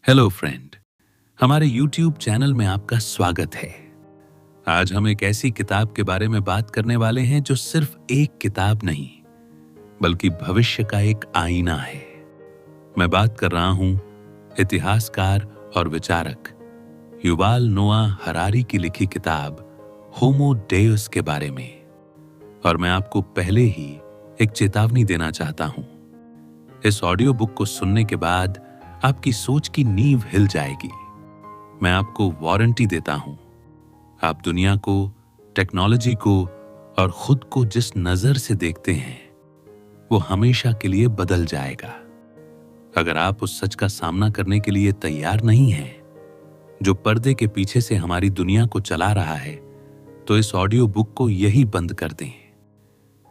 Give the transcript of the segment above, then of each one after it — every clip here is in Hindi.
हेलो फ्रेंड, हमारे YouTube चैनल में आपका स्वागत है। आज हम एक ऐसी किताब के बारे में बात करने वाले हैं जो सिर्फ एक किताब नहीं बल्कि भविष्य का एक आईना है। मैं बात कर रहा हूं इतिहासकार और विचारक युवाल नोआ हरारी की लिखी किताब होमो डेउस के बारे में। और मैं आपको पहले ही एक चेतावनी देना चाहता हूं। इस ऑडियो बुक को सुनने के बाद आपकी सोच की नींव हिल जाएगी। मैं आपको वारंटी देता हूं, आप दुनिया को, टेक्नोलॉजी को और खुद को जिस नजर से देखते हैं वो हमेशा के लिए बदल जाएगा। अगर आप उस सच का सामना करने के लिए तैयार नहीं हैं जो पर्दे के पीछे से हमारी दुनिया को चला रहा है, तो इस ऑडियो बुक को यही बंद कर दें,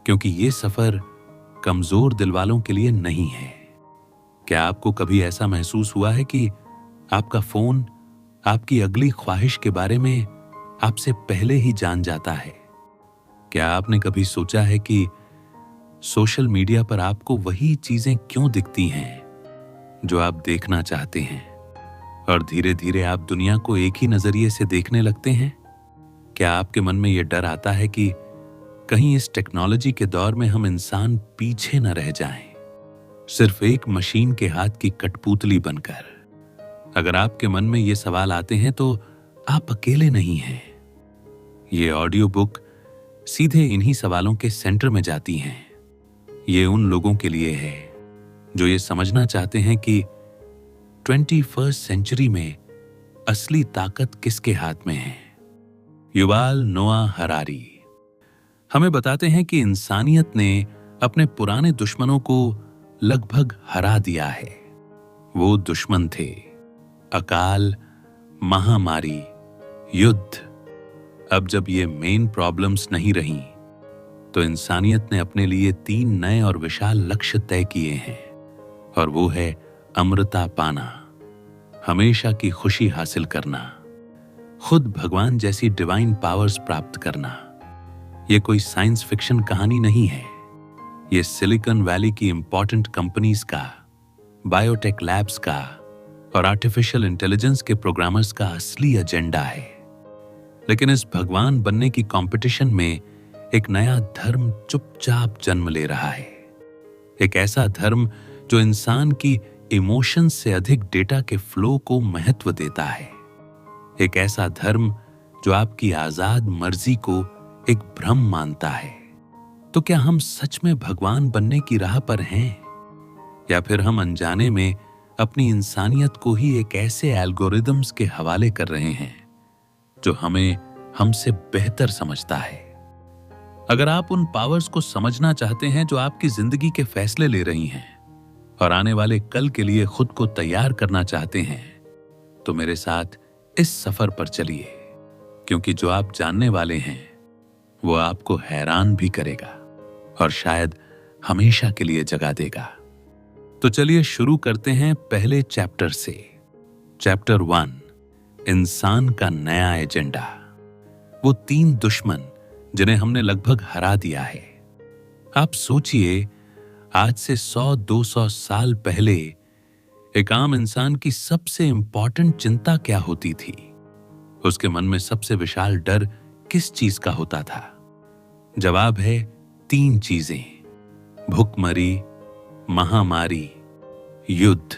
क्योंकि ये सफर कमजोर दिल वालों के लिए नहीं है। क्या आपको कभी ऐसा महसूस हुआ है कि आपका फोन आपकी अगली ख्वाहिश के बारे में आपसे पहले ही जान जाता है? क्या आपने कभी सोचा है कि सोशल मीडिया पर आपको वही चीजें क्यों दिखती हैं जो आप देखना चाहते हैं, और धीरे धीरे आप दुनिया को एक ही नजरिए से देखने लगते हैं? क्या आपके मन में यह डर आता है कि कहीं इस टेक्नोलॉजी के दौर में हम इंसान पीछे न रह जाएं, सिर्फ एक मशीन के हाथ की कठपुतली बनकर? अगर आपके मन में ये सवाल आते हैं तो आप अकेले नहीं हैं। ये ऑडियो बुक सीधे इन्हीं सवालों के सेंटर में जाती हैं। ये उन लोगों के लिए है जो ये समझना चाहते हैं कि 21वीं सेंचुरी में असली ताकत किसके हाथ में है। युवाल नोआ हरारी हमें बताते हैं कि इंसानियत ने अपने पुराने दुश्मनों को लगभग हरा दिया है। वो दुश्मन थे अकाल, महामारी, युद्ध। अब जब ये मेन प्रॉब्लम्स नहीं रही, तो इंसानियत ने अपने लिए 3 नए और विशाल लक्ष्य तय किए हैं, और वो है अमृता पाना, हमेशा की खुशी हासिल करना, खुद भगवान जैसी डिवाइन पावर्स प्राप्त करना। ये कोई साइंस फिक्शन कहानी नहीं है। ये सिलिकॉन वैली की इंपॉर्टेंट कंपनीज का, बायोटेक लैब्स का और आर्टिफिशियल इंटेलिजेंस के प्रोग्रामर्स का असली एजेंडा है। लेकिन इस भगवान बनने की कंपटीशन में एक नया धर्म चुपचाप जन्म ले रहा है। एक ऐसा धर्म जो इंसान की इमोशंस से अधिक डेटा के फ्लो को महत्व देता है। एक ऐसा धर्म जो आपकी आजाद मर्जी को एक भ्रम मानता है। तो क्या हम सच में भगवान बनने की राह पर हैं, या फिर हम अनजाने में अपनी इंसानियत को ही एक ऐसे एल्गोरिदम्स के हवाले कर रहे हैं जो हमें हमसे बेहतर समझता है? अगर आप उन पावर्स को समझना चाहते हैं जो आपकी जिंदगी के फैसले ले रही हैं और आने वाले कल के लिए खुद को तैयार करना चाहते हैं, तो मेरे साथ इस सफर पर चलिए, क्योंकि जो आप जानने वाले हैं वो आपको हैरान भी करेगा और शायद हमेशा के लिए जगा देगा। तो चलिए शुरू करते हैं पहले चैप्टर से। चैप्टर 1, इंसान का नया एजेंडा। वो 3 दुश्मन जिन्हें हमने लगभग हरा दिया है। आप सोचिए, आज से 100-200 साल पहले एक आम इंसान की सबसे इंपॉर्टेंट चिंता क्या होती थी? उसके मन में सबसे विशाल डर किस चीज का होता था? जवाब है 3 चीजें: भुखमरी, महामारी, युद्ध।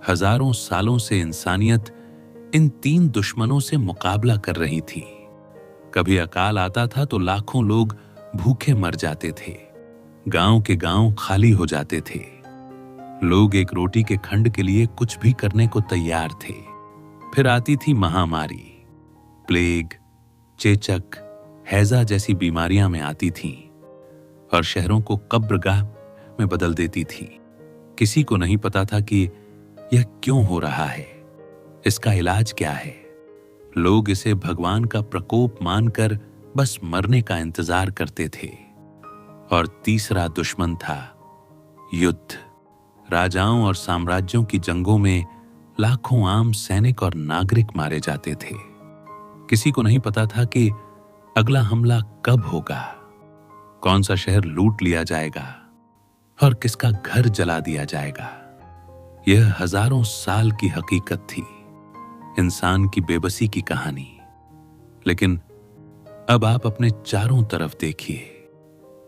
हजारों सालों से इंसानियत इन 3 दुश्मनों से मुकाबला कर रही थी। कभी अकाल आता था तो लाखों लोग भूखे मर जाते थे, गांव के गांव खाली हो जाते थे, लोग एक रोटी के खंड के लिए कुछ भी करने को तैयार थे। फिर आती थी महामारी, प्लेग, चेचक, हैजा जैसी बीमारियां में आती थीं और शहरों को कब्रगाह में बदल देती थी। किसी को नहीं पता था कि यह क्यों हो रहा है, इसका इलाज क्या है। लोग इसे भगवान का प्रकोप मानकर बस मरने का इंतजार करते थे। और तीसरा दुश्मन था युद्ध। राजाओं और साम्राज्यों की जंगों में लाखों आम सैनिक और नागरिक मारे जाते थे। किसी को नहीं पता था कि अगला हमला कब होगा, कौन सा शहर लूट लिया जाएगा और किसका घर जला दिया जाएगा। यह हजारों साल की हकीकत थी, इंसान की बेबसी की कहानी। लेकिन अब आप अपने चारों तरफ देखिए।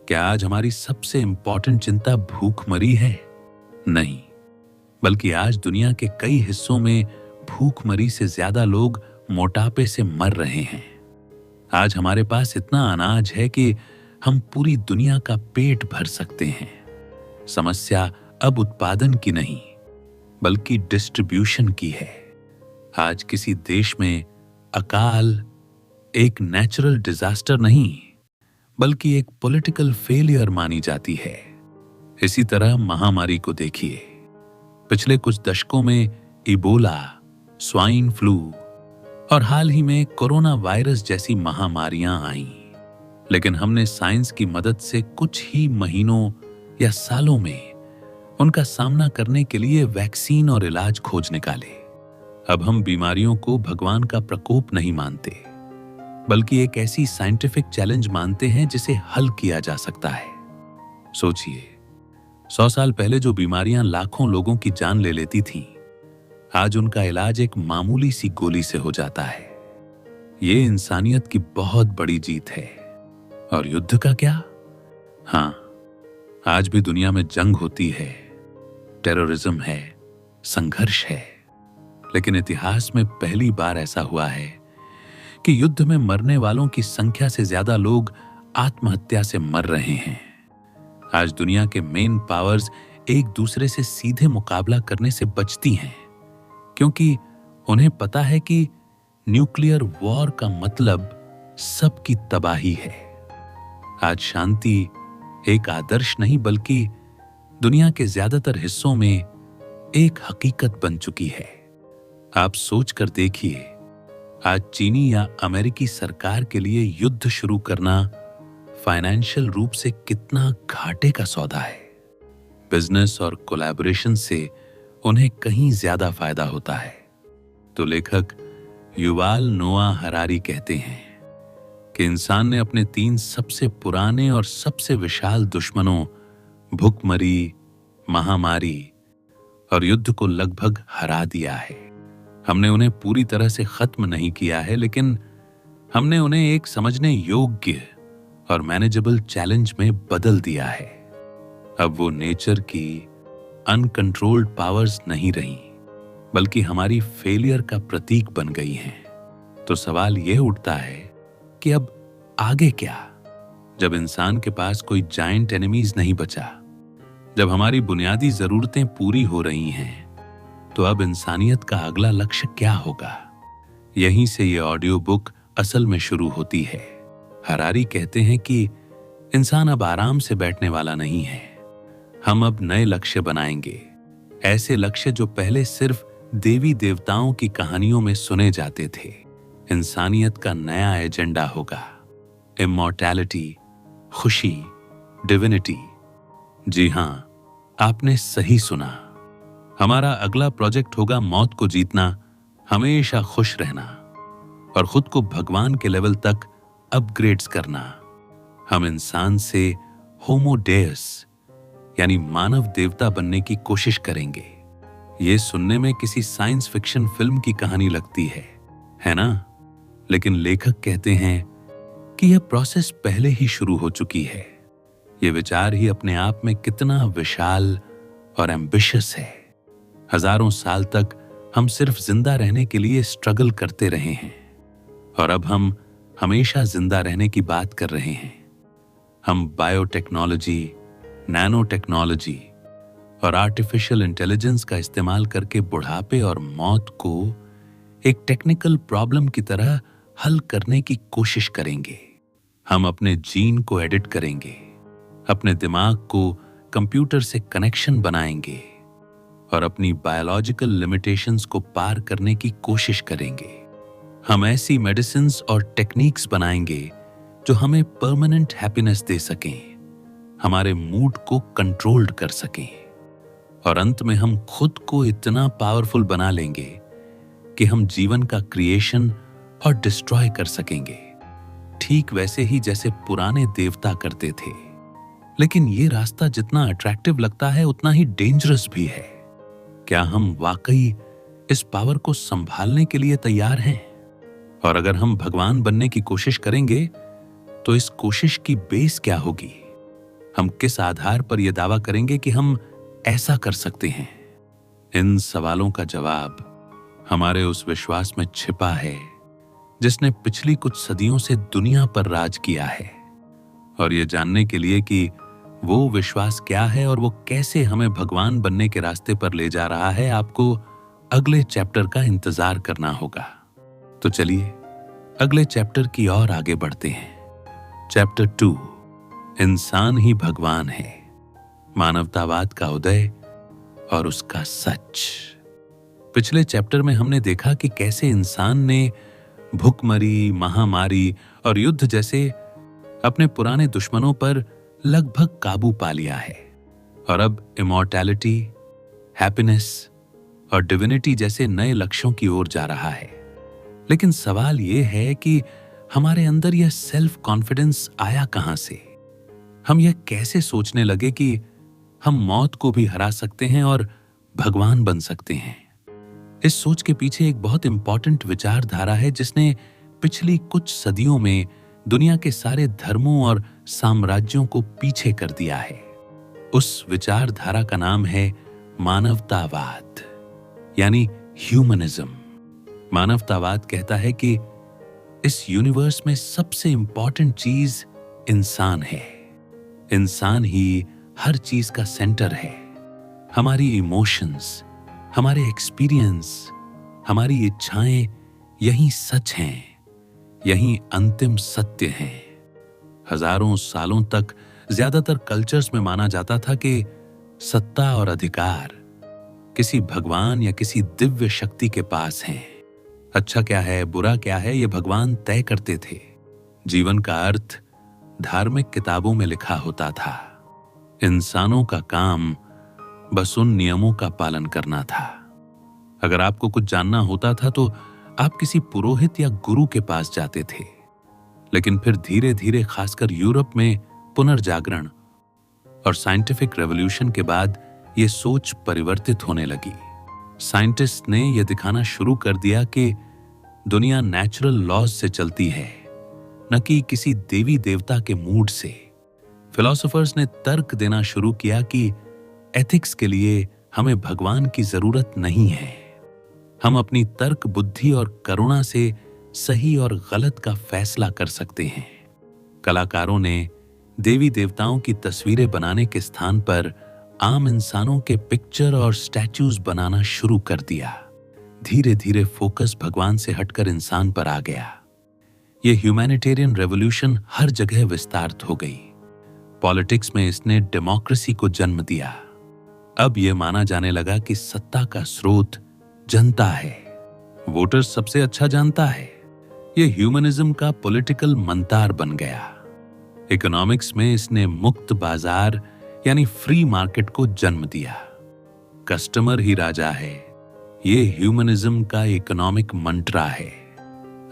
क्या आज हमारी सबसे इंपॉर्टेंट चिंता भूखमरी है? नहीं, बल्कि आज दुनिया के कई हिस्सों में भूखमरी से ज्यादा लोग मोटापे से मर रहे हैं। आज हमारे पास इतना अनाज है कि हम पूरी दुनिया का पेट भर सकते हैं। समस्या अब उत्पादन की नहीं, बल्कि डिस्ट्रीब्यूशन की है। आज किसी देश में अकाल एक नेचुरल डिजास्टर नहीं, बल्कि एक पॉलिटिकल फेलियर मानी जाती है। इसी तरह महामारी को देखिए। पिछले कुछ दशकों में इबोला, स्वाइन फ्लू और हाल ही में कोरोना वायरस जैसी महामारियां आईं। लेकिन हमने साइंस की मदद से कुछ ही महीनों या सालों में उनका सामना करने के लिए वैक्सीन और इलाज खोज निकाले। अब हम बीमारियों को भगवान का प्रकोप नहीं मानते, बल्कि एक ऐसी साइंटिफिक चैलेंज मानते हैं जिसे हल किया जा सकता है। सोचिए, 100 साल पहले जो बीमारियां लाखों लोगों की जान ले लेती थीं, आज उनका इलाज एक मामूली सी गोली से हो जाता है। ये इंसानियत की बहुत बड़ी जीत है। और युद्ध का क्या? हां, आज भी दुनिया में जंग होती है, टेररिज्म है, संघर्ष है। लेकिन इतिहास में पहली बार ऐसा हुआ है कि युद्ध में मरने वालों की संख्या से ज्यादा लोग आत्महत्या से मर रहे हैं। आज दुनिया के मेन पावर्स एक दूसरे से सीधे मुकाबला करने से बचती हैं, क्योंकि उन्हें पता है कि न्यूक्लियर वॉर का मतलब सबकी तबाही है। आज शांति एक आदर्श नहीं, बल्कि दुनिया के ज्यादातर हिस्सों में एक हकीकत बन चुकी है। आप सोच कर देखिए, आज चीनी या अमेरिकी सरकार के लिए युद्ध शुरू करना फाइनेंशियल रूप से कितना घाटे का सौदा है। बिजनेस और कोलैबोरेशन से उन्हें कहीं ज्यादा फायदा होता है। तो लेखक युवाल नोआ हरारी कहते हैं कि इंसान ने अपने 3 सबसे पुराने और सबसे विशाल दुश्मनों भूखमरी, महामारी और युद्ध को लगभग हरा दिया है। हमने उन्हें पूरी तरह से खत्म नहीं किया है, लेकिन हमने उन्हें एक समझने योग्य और मैनेजेबल चैलेंज में बदल दिया है। अब वो नेचर की अनकंट्रोल्ड पावर्स नहीं रही, बल्कि हमारी फेलियर का प्रतीक बन गई हैं। तो सवाल यह उठता है कि अब आगे क्या? जब इंसान के पास कोई जायंट एनिमीज नहीं बचा, जब हमारी बुनियादी जरूरतें पूरी हो रही हैं, तो अब इंसानियत का अगला लक्ष्य क्या होगा? यहीं से ये ऑडियो बुक असल में शुरू होती है। हरारी कहते हैं कि इंसान अब आराम से बैठने वाला नहीं है। हम अब नए लक्ष्य बनाएंगे, ऐसे लक्ष्य जो पहले सिर्फ देवी देवताओं की कहानियों में सुने जाते थे। इंसानियत का नया एजेंडा होगा, इमॉर्टैलिटी, खुशी, डिविनिटी। जी हां, आपने सही सुना। हमारा अगला प्रोजेक्ट होगा मौत को जीतना, हमेशा खुश रहना और खुद को भगवान के लेवल तक अपग्रेड्स करना। हम इंसान से होमो डेयस यानी मानव देवता बनने की कोशिश करेंगे। ये सुनने में किसी साइंस फिक्शन फिल्म की कहानी लगती है ना? लेकिन लेखक कहते हैं कि यह प्रोसेस पहले ही शुरू हो चुकी है। ये विचार ही अपने आप में कितना विशाल और एम्बिशियस है। हजारों साल तक हम सिर्फ जिंदा रहने के लिए स्ट्रगल करते रहे हैं, और अब हम हमेशा जिंदा रहने की बात कर रहे हैं। हम बायोटेक्नोलॉजी, नैनो टेक्नोलॉजी और आर्टिफिशियल इंटेलिजेंस का इस्तेमाल करके बुढ़ापे और मौत को एक टेक्निकल प्रॉब्लम की तरह हल करने की कोशिश करेंगे। हम अपने जीन को एडिट करेंगे, अपने दिमाग को कंप्यूटर से कनेक्शन बनाएंगे और अपनी बायोलॉजिकल लिमिटेशंस को पार करने की कोशिश करेंगे। हम ऐसी मेडिसिन्स और टेक्निक्स बनाएंगे जो हमें परमानेंट हैप्पीनेस दे सकें, हमारे मूड को कंट्रोल्ड कर सकें, और अंत में हम खुद को इतना पावरफुल बना लेंगे कि हम जीवन का क्रिएशन और डिस्ट्रॉय कर सकेंगे, ठीक वैसे ही जैसे पुराने देवता करते थे। लेकिन ये रास्ता जितना अट्रैक्टिव लगता है, उतना ही डेंजरस भी है। क्या हम वाकई इस पावर को संभालने के लिए तैयार हैं? और अगर हम भगवान बनने की कोशिश करेंगे तो इस कोशिश की बेस क्या होगी? हम किस आधार पर यह दावा करेंगे कि हम ऐसा कर सकते हैं? इन सवालों का जवाब हमारे उस विश्वास में छिपा है जिसने पिछली कुछ सदियों से दुनिया पर राज किया है। और ये जानने के लिए कि वो विश्वास क्या है और वो कैसे हमें भगवान बनने के रास्ते पर ले जा रहा है, आपको अगले चैप्टर का इंतजार करना होगा। तो चलिए अगले चैप्टर की ओर आगे बढ़ते हैं। चैप्टर 2, इंसान ही भगवान है, मानवतावाद का उदय और उसका सच। पिछले चैप्टर में हमने देखा कि कैसे इंसान ने भुखमरी, महामारी और युद्ध जैसे अपने पुराने दुश्मनों पर लगभग काबू पा लिया है और अब इमॉर्टैलिटी, हैप्पीनेस और डिविनिटी जैसे नए लक्ष्यों की ओर जा रहा है। लेकिन सवाल यह है कि हमारे अंदर यह सेल्फ कॉन्फिडेंस आया कहां से? हम यह कैसे सोचने लगे कि हम मौत को भी हरा सकते हैं और भगवान बन सकते हैं? इस सोच के पीछे एक बहुत इंपॉर्टेंट विचारधारा है जिसने पिछली कुछ सदियों में दुनिया के सारे धर्मों और साम्राज्यों को पीछे कर दिया है। उस विचारधारा का नाम है मानवतावाद, यानी ह्यूमनिज्म। मानवतावाद कहता है कि इस यूनिवर्स में सबसे इंपॉर्टेंट चीज इंसान है। इंसान ही हर चीज का सेंटर है। हमारी इमोशंस, हमारे एक्सपीरियंस, हमारी इच्छाएं यही सच हैं, यही अंतिम सत्य हैं। हजारों सालों तक ज्यादातर कल्चर्स में माना जाता था कि सत्ता और अधिकार किसी भगवान या किसी दिव्य शक्ति के पास हैं। अच्छा क्या है, बुरा क्या है, ये भगवान तय करते थे। जीवन का अर्थ धार्मिक किताबों में लिखा होता था। इंसानों का काम बस उन नियमों का पालन करना था। अगर आपको कुछ जानना होता था तो आप किसी पुरोहित या गुरु के पास जाते थे। लेकिन फिर धीरे धीरे, खासकर यूरोप में पुनर्जागरण और साइंटिफिक रेवोल्यूशन के बाद यह सोच परिवर्तित होने लगी। साइंटिस्ट ने यह दिखाना शुरू कर दिया कि दुनिया नेचुरल लॉज से चलती है, न कि किसी देवी देवता के मूड से। फिलोसोफर्स ने तर्क देना शुरू किया कि एथिक्स के लिए हमें भगवान की जरूरत नहीं है। हम अपनी तर्क बुद्धि और करुणा से सही और गलत का फैसला कर सकते हैं। कलाकारों ने देवी देवताओं की तस्वीरें बनाने के स्थान पर आम इंसानों के पिक्चर और स्टैच्यूज बनाना शुरू कर दिया। धीरे धीरे फोकस भगवान से हटकर इंसान पर आ गया। यह ह्यूमैनिटेरियन रेवोल्यूशन हर जगह विस्तारित हो गई। पॉलिटिक्स में इसने डेमोक्रेसी को जन्म दिया। अब यह माना जाने लगा कि सत्ता का स्रोत जनता है, वोटर सबसे अच्छा जानता है। यह ह्यूमनिज्म का पॉलिटिकल मंतार बन गया। इकोनॉमिक्स में इसने मुक्त बाजार यानी फ्री मार्केट को जन्म दिया। कस्टमर ही राजा है, ये ह्यूमनिज्म का इकोनॉमिक मंत्रा है।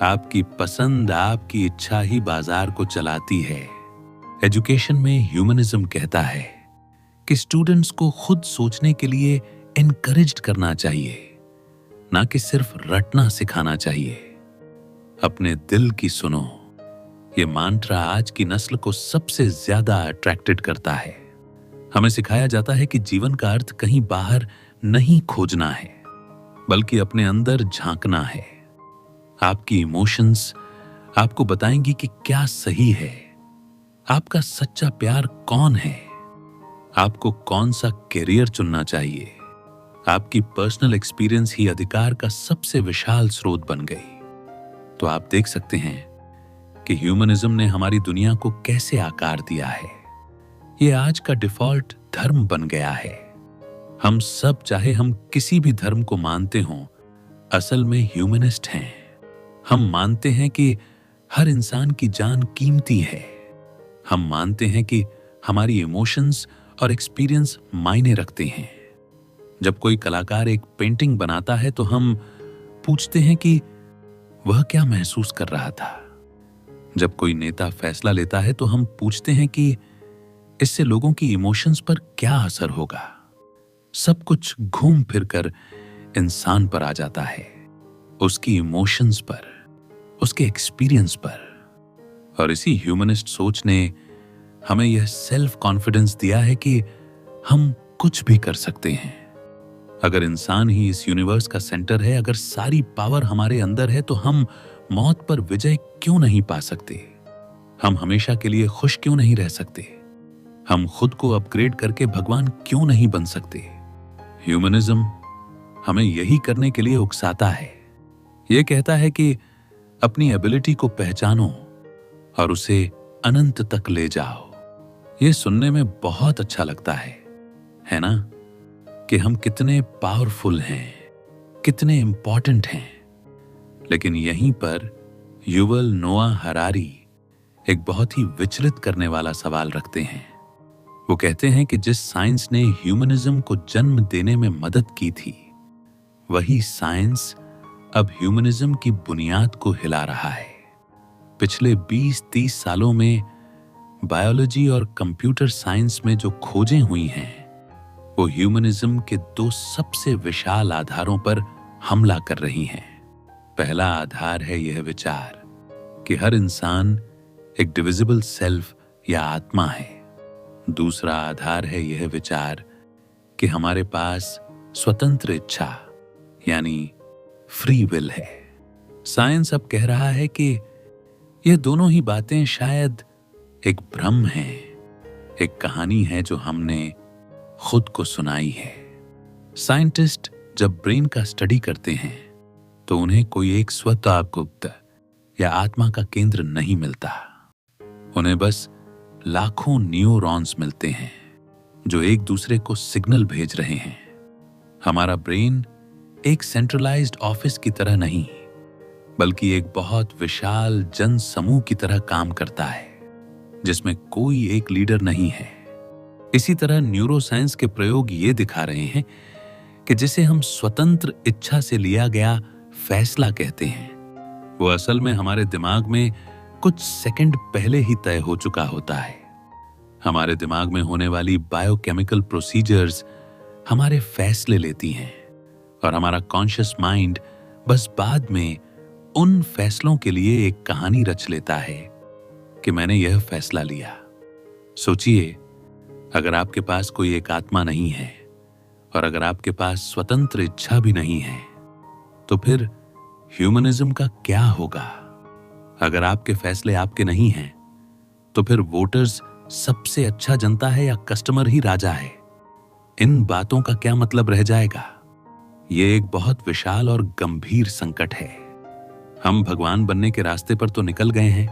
आपकी पसंद, आपकी इच्छा ही बाजार को चलाती है। एजुकेशन में ह्यूमनिज्म कहता है कि स्टूडेंट्स को खुद सोचने के लिए एनकरेज्ड करना चाहिए, ना कि सिर्फ रटना सिखाना चाहिए। अपने दिल की सुनो, ये मंत्रा आज की नस्ल को सबसे ज्यादा अट्रैक्टेड करता है। हमें सिखाया जाता है कि जीवन का अर्थ कहीं बाहर नहीं खोजना है, बल्कि अपने अंदर झांकना है। आपकी इमोशंस आपको बताएंगी कि क्या सही है। आपका सच्चा प्यार कौन है, आपको कौन सा करियर चुनना चाहिए। आपकी पर्सनल एक्सपीरियंस ही अधिकार का सबसे विशाल स्रोत बन गई। तो आप देख सकते हैं कि ह्यूमनिज्म ने हमारी दुनिया को कैसे आकार दिया है। ये आज का डिफॉल्ट धर्म बन गया है। हम सब, चाहे हम किसी भी धर्म को मानते हों, असल में ह्यूमनिस्ट हैं। हम मानते हैं कि हर इंसान की जान कीमती है। हम मानते हैं कि हमारी इमोशंस और एक्सपीरियंस मायने रखते हैं। जब कोई कलाकार एक पेंटिंग बनाता है तो हम पूछते हैं कि वह क्या महसूस कर रहा था। जब कोई नेता फैसला लेता है तो हम पूछते हैं कि इससे लोगों की इमोशंस पर क्या असर होगा। सब कुछ घूम फिर कर इंसान पर आ जाता है, उसकी इमोशंस पर, उसके एक्सपीरियंस पर। और इसी ह्यूमनिस्ट सोच ने हमें यह सेल्फ कॉन्फिडेंस दिया है कि हम कुछ भी कर सकते हैं। अगर इंसान ही इस यूनिवर्स का सेंटर है, अगर सारी पावर हमारे अंदर है, तो हम मौत पर विजय क्यों नहीं पा सकते? हम हमेशा के लिए खुश क्यों नहीं रह सकते? हम खुद को अपग्रेड करके भगवान क्यों नहीं बन सकते? ह्यूमनिज्म हमें यही करने के लिए उकसाता है। यह कहता है कि अपनी एबिलिटी को पहचानो और उसे अनंत तक ले जाओ। यह सुनने में बहुत अच्छा लगता है ना? कि हम कितने पावरफुल हैं, कितने इंपॉर्टेंट हैं। लेकिन यहीं पर युवल नोआ हरारी एक बहुत ही विचलित करने वाला सवाल रखते हैं। वो कहते हैं कि जिस साइंस ने ह्यूमनिज्म को जन्म देने में मदद की थी, वही साइंस अब ह्यूमनिज्म की बुनियाद को हिला रहा है। पिछले 20-30 सालों में बायोलॉजी और कंप्यूटर साइंस में जो खोजें हुई हैं, वो ह्यूमनिज्म के दो सबसे विशाल आधारों पर हमला कर रही हैं। पहला आधार है यह विचार कि हर इंसान एक डिविजिबल सेल्फ या आत्मा है। दूसरा आधार है यह विचार कि हमारे पास स्वतंत्र इच्छा यानी फ्री विल है। साइंस अब कह रहा है कि यह दोनों ही बातें शायद एक भ्रम है, एक कहानी है जो हमने खुद को सुनाई है। साइंटिस्ट जब ब्रेन का स्टडी करते हैं तो उन्हें कोई एक स्वतः गुप्त या आत्मा का केंद्र नहीं मिलता। उन्हें बस लाखों न्यूरॉन्स मिलते हैं जो एक दूसरे को सिग्नल भेज रहे हैं। हमारा ब्रेन एक सेंट्रलाइज्ड ऑफिस की तरह नहीं, बल्कि एक बहुत विशाल जन समूह की तरह काम करता है, जिसमें कोई एक लीडर नहीं है। इसी तरह न्यूरोसाइंस के प्रयोग ये दिखा रहे हैं कि जिसे हम स्वतंत्र इच्छा से लिया गया फैसला कहते हैं, वो असल में हमारे दिमाग में कुछ सेकंड पहले ही तय हो चुका होता है। हमारे दिमाग में होने वाली बायोकेमिकल प्रोसीजर्स हमारे फैसले लेती हैं और हमारा कॉन्शियस माइंड बस बाद में उन फैसलों के लिए एक कहानी रच लेता है कि मैंने यह फैसला लिया। सोचिए, अगर आपके पास कोई एक आत्मा नहीं है और अगर आपके पास स्वतंत्र इच्छा भी नहीं है, तो फिर ह्यूमनिज्म का क्या होगा? अगर आपके फैसले आपके नहीं हैं, तो फिर वोटर्स सबसे अच्छा जनता है या कस्टमर ही राजा है? इन बातों का क्या मतलब रह जाएगा? ये एक बहुत विशाल और गंभीर संकट है। हम भगवान बनने के रास्ते पर तो निकल गए हैं,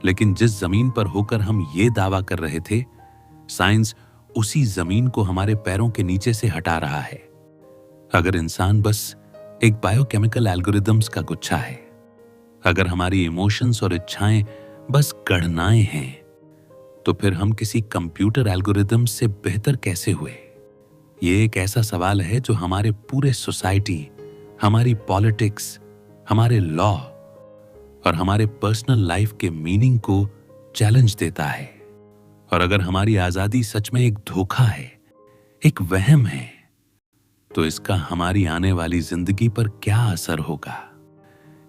लेकिन जिस जमीन पर होकर हम ये दावा कर रहे थे, साइंस उसी जमीन को हमारे पैरों के नीचे से हटा रहा है। अगर इंसान बस एक बायोकेमिकल एल्गोरिदम्स का गुच्छा है, अगर हमारी इमोशंस और इच्छाएं बस गणनाएं हैं, तो फिर हम किसी कंप्यूटर एल्गोरिदम से बेहतर कैसे हुए? ये एक ऐसा सवाल है जो हमारे पूरे सोसाइटी, हमारी पॉलिटिक्स, हमारे लॉ और हमारे पर्सनल लाइफ के मीनिंग को चैलेंज देता है। और अगर हमारी आजादी सच में एक धोखा है, एक वहम है, तो इसका हमारी आने वाली जिंदगी पर क्या असर होगा?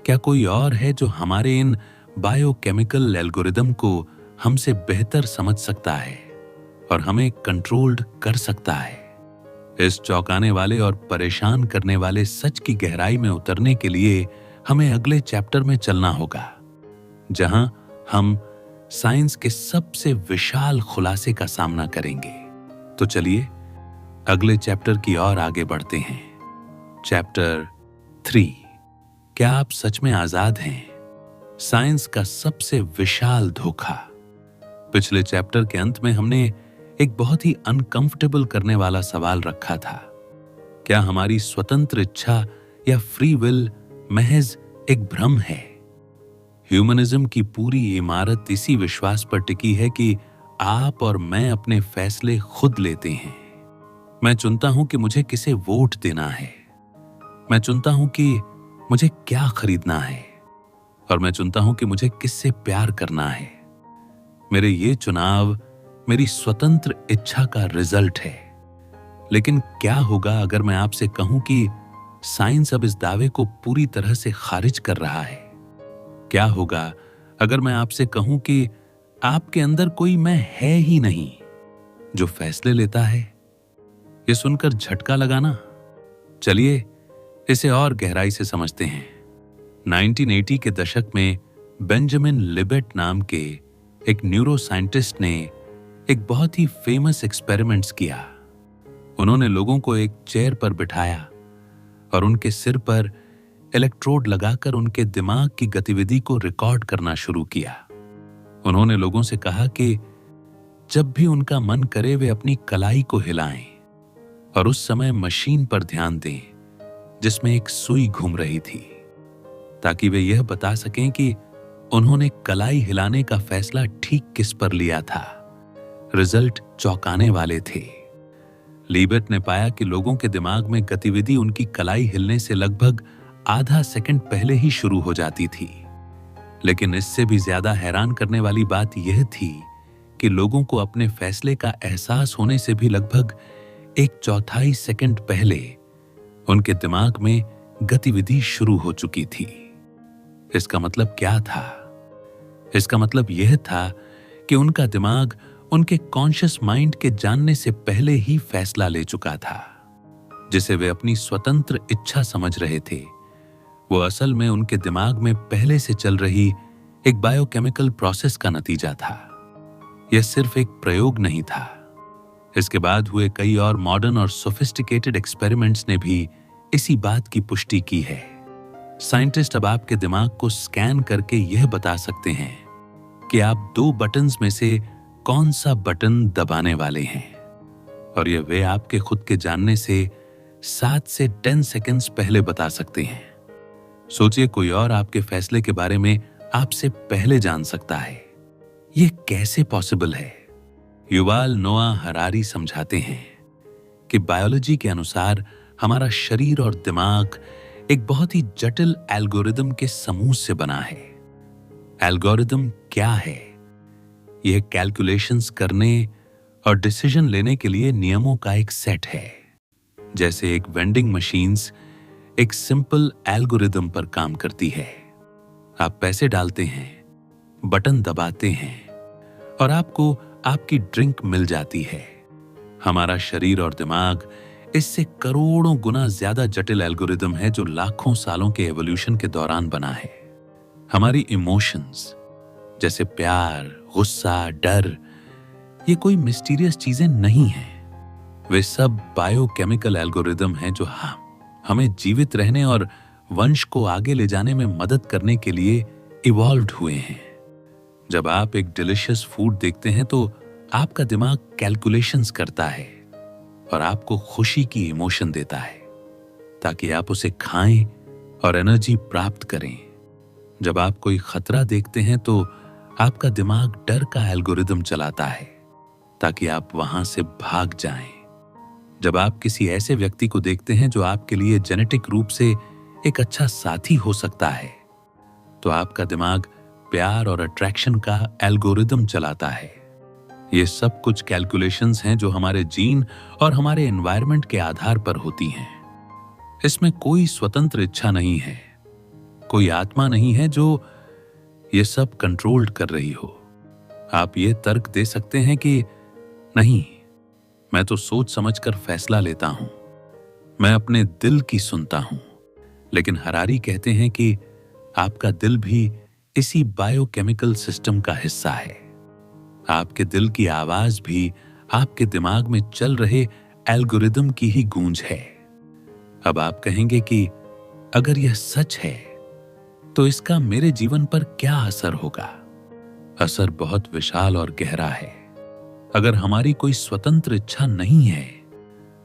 क्या कोई और है जो हमारे इन बायोकेमिकल एल्गोरिदम को हमसे बेहतर समझ सकता है और हमें कंट्रोल्ड कर सकता है? इस चौंकाने वाले और परेशान करने वाले सच की गहराई में उतरने के लिए हमें अगले चैप्टर में चलना होगा, जहां हम साइंस के सबसे विशाल खुलासे का सामना करेंगे। तो चलिए अगले चैप्टर की ओर आगे बढ़ते हैं। चैप्टर 3, क्या आप सच में आजाद हैं? साइंस का सबसे विशाल धोखा। पिछले चैप्टर के अंत में हमने एक बहुत ही अनकंफर्टेबल करने वाला सवाल रखा था। क्या हमारी स्वतंत्र इच्छा या फ्री विल महज एक भ्रम है? ह्यूमनिज्म की पूरी इमारत इसी विश्वास पर टिकी है कि आप और मैं अपने फैसले खुद लेते हैं। मैं चुनता हूं कि मुझे किसे वोट देना है, मैं चुनता हूं कि मुझे क्या खरीदना है, और मैं चुनता हूं कि मुझे किससे प्यार करना है। मेरे ये चुनाव मेरी स्वतंत्र इच्छा का रिजल्ट है। लेकिन क्या होगा अगर मैं आपसे कहूं कि साइंस अब इस दावे को पूरी तरह से खारिज कर रहा है? क्या होगा अगर मैं आपसे कहूं कि आपके अंदर कोई मैं है ही नहीं जो फैसले लेता है? ये सुनकर झटका लगाना। चलिए इसे और गहराई से समझते हैं। 1980 के दशक में बेंजामिन लिबेट नाम के एक न्यूरो साइंटिस्ट ने एक बहुत ही फेमस एक्सपेरिमेंट्स किया। उन्होंने लोगों को एक चेयर पर बिठाया और उनके सिर पर इलेक्ट्रोड लगाकर उनके दिमाग की गतिविधि को रिकॉर्ड करना शुरू किया। उन्होंने लोगों से कहा कि जब भी उनका मन करे वे अपनी कलाई को हिलाएं और उस समय मशीन पर ध्यान दें जिसमें एक सुई घूम रही थी, ताकि वे यह बता सकें कि उन्होंने कलाई हिलाने का फैसला ठीक किस पर लिया था। रिजल्ट चौंकाने वाले थे। लीबेट ने पाया कि लोगों के दिमाग में गतिविधि उनकी कलाई हिलने से लगभग आधा सेकंड पहले ही शुरू हो जाती थी। लेकिन इससे भी ज्यादा हैरान करने वाली बात यह थी कि लोगों को अपने फैसले का एहसास होने से भी लगभग 1/4 सेकंड पहले उनके दिमाग में गतिविधि शुरू हो चुकी थी। इसका मतलब क्या था? इसका मतलब यह था कि उनका दिमाग उनके कॉन्शियस माइंड के जानने से पहले ही फैसला ले चुका था। जिसे वे अपनी स्वतंत्र इच्छा समझ रहे थे, वो असल में उनके दिमाग में पहले से चल रही एक बायोकेमिकल प्रोसेस का नतीजा था। यह सिर्फ एक प्रयोग नहीं था। इसके बाद हुए कई और मॉडर्न और सोफिस्टिकेटेड एक्सपेरिमेंट्स ने भी इसी बात की पुष्टि की है। साइंटिस्ट अब आपके दिमाग को स्कैन करके यह बता सकते हैं कि आप 2 बटन्स में से कौन सा बटन दबाने वाले हैं, और यह वे आपके खुद के जानने से 7 से 10 सेकंड्स पहले बता सकते हैं। सोचिए, कोई और आपके फैसले के बारे में आपसे पहले जान सकता है। यह कैसे पॉसिबल है? युवाल नोआ हरारी समझाते हैं कि बायोलॉजी के अनुसार हमारा शरीर और दिमाग एक बहुत ही जटिल एल्गोरिदम के समूह से बना है। एल्गोरिदम क्या है? यह कैलकुलेशंस करने और डिसीजन लेने के लिए नियमों का एक सेट है। जैसे एक वेंडिंग मशीन्स एक सिंपल एल्गोरिदम पर काम करती है। आप पैसे डालते हैं, बटन दबाते हैं और आपको आपकी ड्रिंक मिल जाती है। हमारा शरीर और दिमाग इससे करोड़ों गुना ज्यादा जटिल एल्गोरिदम है जो लाखों सालों के एवोल्यूशन के दौरान बना है। हमारी इमोशंस जैसे प्यार, गुस्सा, डर, ये कोई मिस्टीरियस चीजें नहीं हैं। वे सब बायोकेमिकल एल्गोरिदम हैं जो हमें जीवित रहने और वंश को आगे ले जाने में मदद करने के लिए इवॉल्व्ड हुए हैं। जब आप एक डिलिशियस फूड देखते हैं तो आपका दिमाग कैलकुलेशंस करता है और आपको खुशी की इमोशन देता है ताकि आप उसे खाएं और एनर्जी प्राप्त करें। जब आप कोई खतरा देखते हैं तो आपका दिमाग डर का एल्गोरिदम चलाता है ताकि आप वहां से भाग जाएं। जब आप किसी ऐसे व्यक्ति को देखते हैं जो आपके लिए जेनेटिक रूप से एक अच्छा साथी हो सकता है, तो आपका दिमाग प्यार और अट्रैक्शन का एल्गोरिदम चलाता है। ये सब कुछ कैलकुलेशंस हैं जो हमारे जीन और हमारे एनवायरनमेंट के आधार पर होती हैं। इसमें कोई स्वतंत्र इच्छा नहीं है, कोई आत्मा नहीं है जो ये सब कंट्रोल्ड कर रही हो। आप ये तर्क दे सकते हैं कि नहीं, मैं तो सोच समझकर फैसला लेता हूं, मैं अपने दिल की सुनता हूं। लेकिन हरारी कहते हैं कि आपका दिल भी इसी बायोकेमिकल सिस्टम का हिस्सा है। आपके दिल की आवाज भी आपके दिमाग में चल रहे एल्गोरिदम की ही गूंज है। अब आप कहेंगे कि अगर यह सच है तो इसका मेरे जीवन पर क्या असर होगा? असर बहुत विशाल और गहरा है। अगर हमारी कोई स्वतंत्र इच्छा नहीं है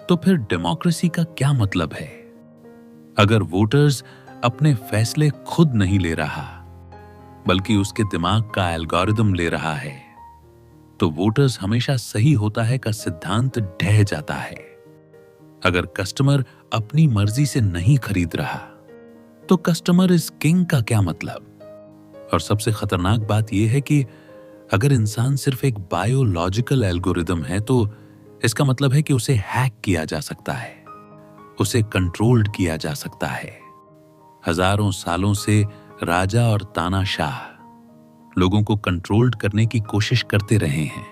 तो फिर डेमोक्रेसी का क्या मतलब है? अगर वोटर्स अपने फैसले खुद नहीं ले रहा बल्कि उसके दिमाग का एल्गोरिदम ले रहा है, तो वोटर्स हमेशा सही होता है का सिद्धांत ढह जाता है। अगर कस्टमर अपनी मर्जी से नहीं खरीद रहा तो कस्टमर इज किंग का क्या मतलब? और सबसे खतरनाक बात यह है कि अगर इंसान सिर्फ एक बायोलॉजिकल एल्गोरिदम है तो इसका मतलब है कि उसे हैक किया जा सकता है, उसे कंट्रोल्ड किया जा सकता है। हजारों सालों से राजा और तानाशाह लोगों को कंट्रोल्ड करने की कोशिश करते रहे हैं,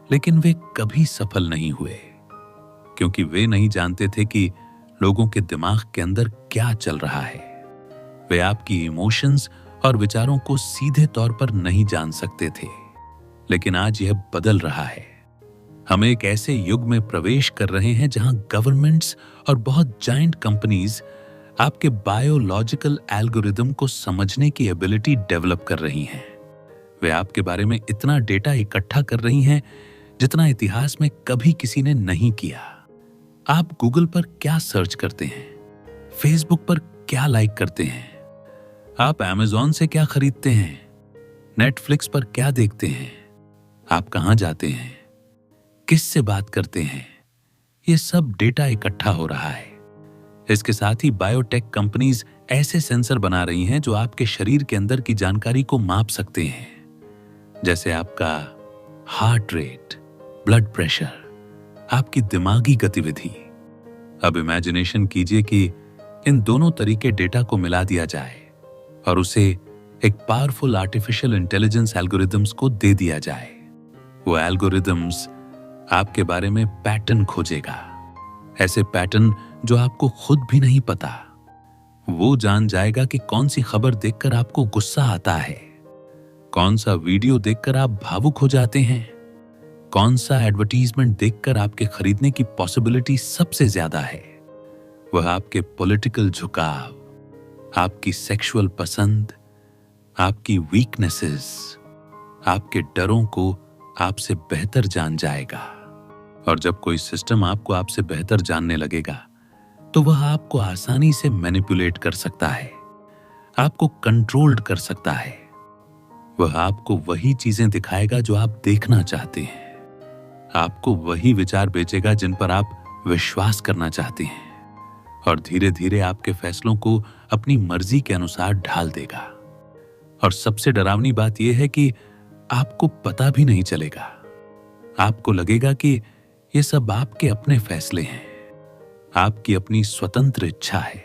लेकिन वे कभी सफल नहीं हुए, क्योंकि वे नहीं जानते थे कि लोगों के दिमाग के अंदर क्या चल रहा है। वे आपकी इमोशंस और विचारों को सीधे तौर पर नहीं जान सकते थे। लेकिन आज यह बदल रहा है। हम एक ऐसे युग में प्रवेश कर रहे हैं जहां गवर्नमेंट्स और बहुत जायंट कंपनीज आपके बायोलॉजिकल एल्गोरिदम को समझने की एबिलिटी डेवलप कर रही हैं। वे आपके बारे में इतना डेटा इकट्ठा कर रही हैं जितना इतिहास में कभी किसी ने नहीं किया। आप गूगल पर क्या सर्च करते हैं, फेसबुक पर क्या लाइक करते हैं, आप अमेज़न से क्या खरीदते हैं, नेटफ्लिक्स पर क्या देखते हैं, आप कहां जाते हैं, किस से बात करते हैं, ये सब डेटा इकट्ठा हो रहा है। इसके साथ ही बायोटेक कंपनीज ऐसे सेंसर बना रही हैं जो आपके शरीर के अंदर की जानकारी को माप सकते हैं, जैसे आपका हार्ट रेट, ब्लड प्रेशर, आपकी दिमागी गतिविधि। अब इमेजिनेशन कीजिए कि इन दोनों तरीके डेटा को मिला दिया जाए और उसे एक पावरफुल आर्टिफिशियल इंटेलिजेंस एल्गोरिदम्स को दे दिया जाए। वो एल्गोरिदम्स आपके बारे में पैटर्न खोजेगा, ऐसे पैटर्न जो आपको खुद भी नहीं पता। वो जान जाएगा कि कौन सी खबर देखकर आपको गुस्सा आता है, कौन सा वीडियो देखकर आप भावुक हो जाते हैं, कौन सा एडवर्टीजमेंट देखकर आपके खरीदने की पॉसिबिलिटी सबसे ज्यादा है। वह आपके पॉलिटिकल झुकाव, आपकी सेक्सुअल पसंद, आपकी वीकनेसेस, आपके डरों को आपसे बेहतर जान जाएगा। और जब कोई सिस्टम आपको आपसे बेहतर जानने लगेगा तो वह आपको आसानी से मैनिपुलेट कर सकता है, आपको कंट्रोल्ड कर सकता है। वह आपको वही चीजें दिखाएगा जो आप देखना चाहते हैं, आपको वही विचार बेचेगा जिन पर आप विश्वास करना चाहते हैं, और धीरे धीरे आपके फैसलों को अपनी मर्जी के अनुसार ढाल देगा। और सबसे डरावनी बात यह है कि आपको पता भी नहीं चलेगा। आपको लगेगा कि ये सब आपके अपने फैसले हैं, आपकी अपनी स्वतंत्र इच्छा है,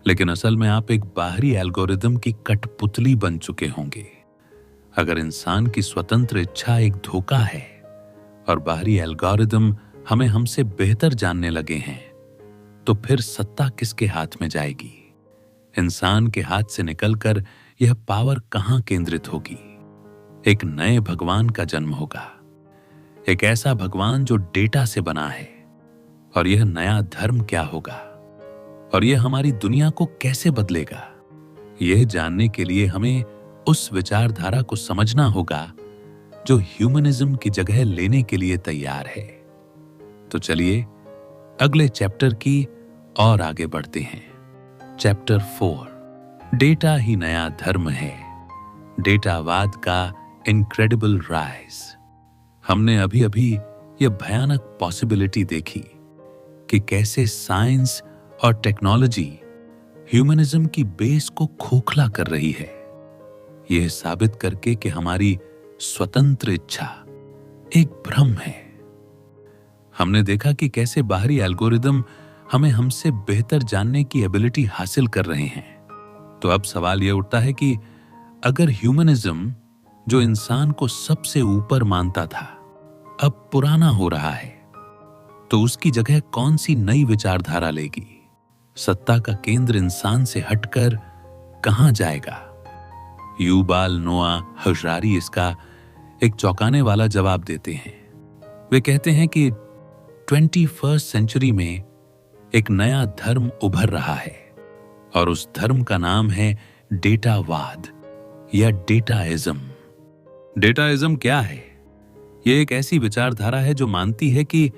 लेकिन असल में आप एक बाहरी एल्गोरिदम की कठपुतली बन चुके होंगे। अगर इंसान की स्वतंत्र इच्छा एक धोखा है और बाहरी एल्गोरिदम हमें हमसे बेहतर जानने लगे हैं, तो फिर सत्ता किसके हाथ में जाएगी? इंसान के हाथ से निकलकर यह पावर कहां केंद्रित होगी? एक नए भगवान का जन्म होगा, एक ऐसा भगवान जो डेटा से बना है। और यह नया धर्म क्या होगा और यह हमारी दुनिया को कैसे बदलेगा? यह जानने के लिए हमें उस विचारधारा को समझना होगा जो ह्यूमनिज्म की जगह लेने के लिए तैयार है। तो चलिए अगले चैप्टर की और आगे बढ़ते हैं। चैप्टर 4, डेटा ही नया धर्म है, डेटावाद का इनक्रेडिबल राइज। हमने अभी अभी यह भयानक पॉसिबिलिटी देखी कि कैसे साइंस और टेक्नोलॉजी ह्यूमनिज्म की बेस को खोखला कर रही है, यह साबित करके कि हमारी स्वतंत्र इच्छा एक भ्रम है। हमने देखा कि कैसे बाहरी एल्गोरिदम हमें हमसे बेहतर जानने की एबिलिटी हासिल कर रहे हैं। तो अब सवाल यह उठता है कि अगर ह्यूमनिज्म, जो इंसान को सबसे ऊपर मानता था, अब पुराना हो रहा है, तो उसकी जगह कौन सी नई विचारधारा लेगी? सत्ता का केंद्र इंसान से हटकर कहां जाएगा? युवाल नोआ हरारी इसका एक चौंकाने वाला जवाब देते हैं। वे कहते हैं कि 21वीं सेंचुरी में एक नया धर्म उभर रहा है और उस धर्म का नाम है डेटावाद या डेटाइज्म। डेटाइज्म क्या है? यह एक ऐसी विचारधारा है जो मानती है कि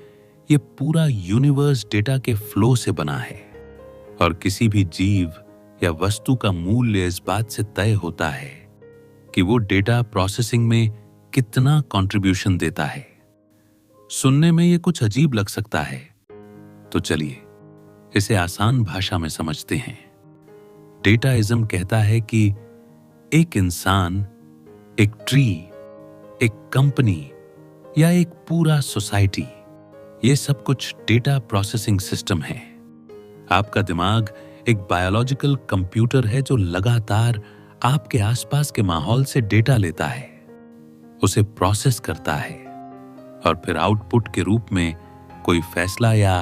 यह पूरा यूनिवर्स डेटा के फ्लो से बना है और किसी भी जीव या वस्तु का मूल्य इस बात से तय होता है कि वो डेटा प्रोसेसिंग में कितना कंट्रीब्यूशन देता है। सुनने में यह कुछ अजीब लग सकता है, तो चलिए इसे आसान भाषा में समझते हैं। डेटाइज्म कहता है कि एक इंसान, एक ट्री, एक कंपनी या एक पूरा सोसाइटी ये सब कुछ डेटा प्रोसेसिंग सिस्टम है। आपका दिमाग एक बायोलॉजिकल कंप्यूटर है जो लगातार आपके आसपास के माहौल से डेटा लेता है, उसे प्रोसेस करता है और फिर आउटपुट के रूप में कोई फैसला या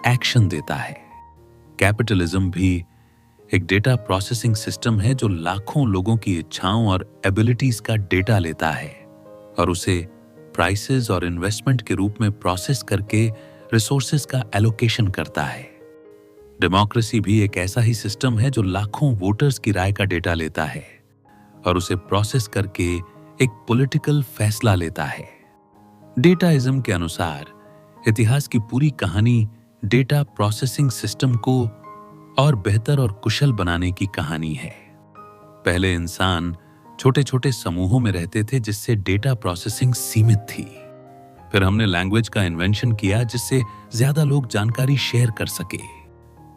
एक्शन देता है। कैपिटलिज्म भी एक डेटा प्रोसेसिंग सिस्टम है जो लाखों लोगों की इच्छाओं और एबिलिटीज का डेटा लेता है और उसे प्राइसेस और इन्वेस्टमेंट के रूप में प्रोसेस करके रिसोर्सेज का एलोकेशन करता है। डेमोक्रेसी भी एक ऐसा ही सिस्टम है जो लाखों वोटर्स की राय का डेटा लेता है और उसे प्रोसेस करके एक पॉलिटिकल फैसला लेता है। डेटाइज्म के अनुसार इतिहास की पूरी कहानी डेटा प्रोसेसिंग सिस्टम को और बेहतर और कुशल बनाने की कहानी है। पहले इंसान छोटे छोटे समूहों में रहते थे जिससे डेटा प्रोसेसिंग सीमित थी। फिर हमने लैंग्वेज का इन्वेंशन किया जिससे ज्यादा लोग जानकारी शेयर कर सके।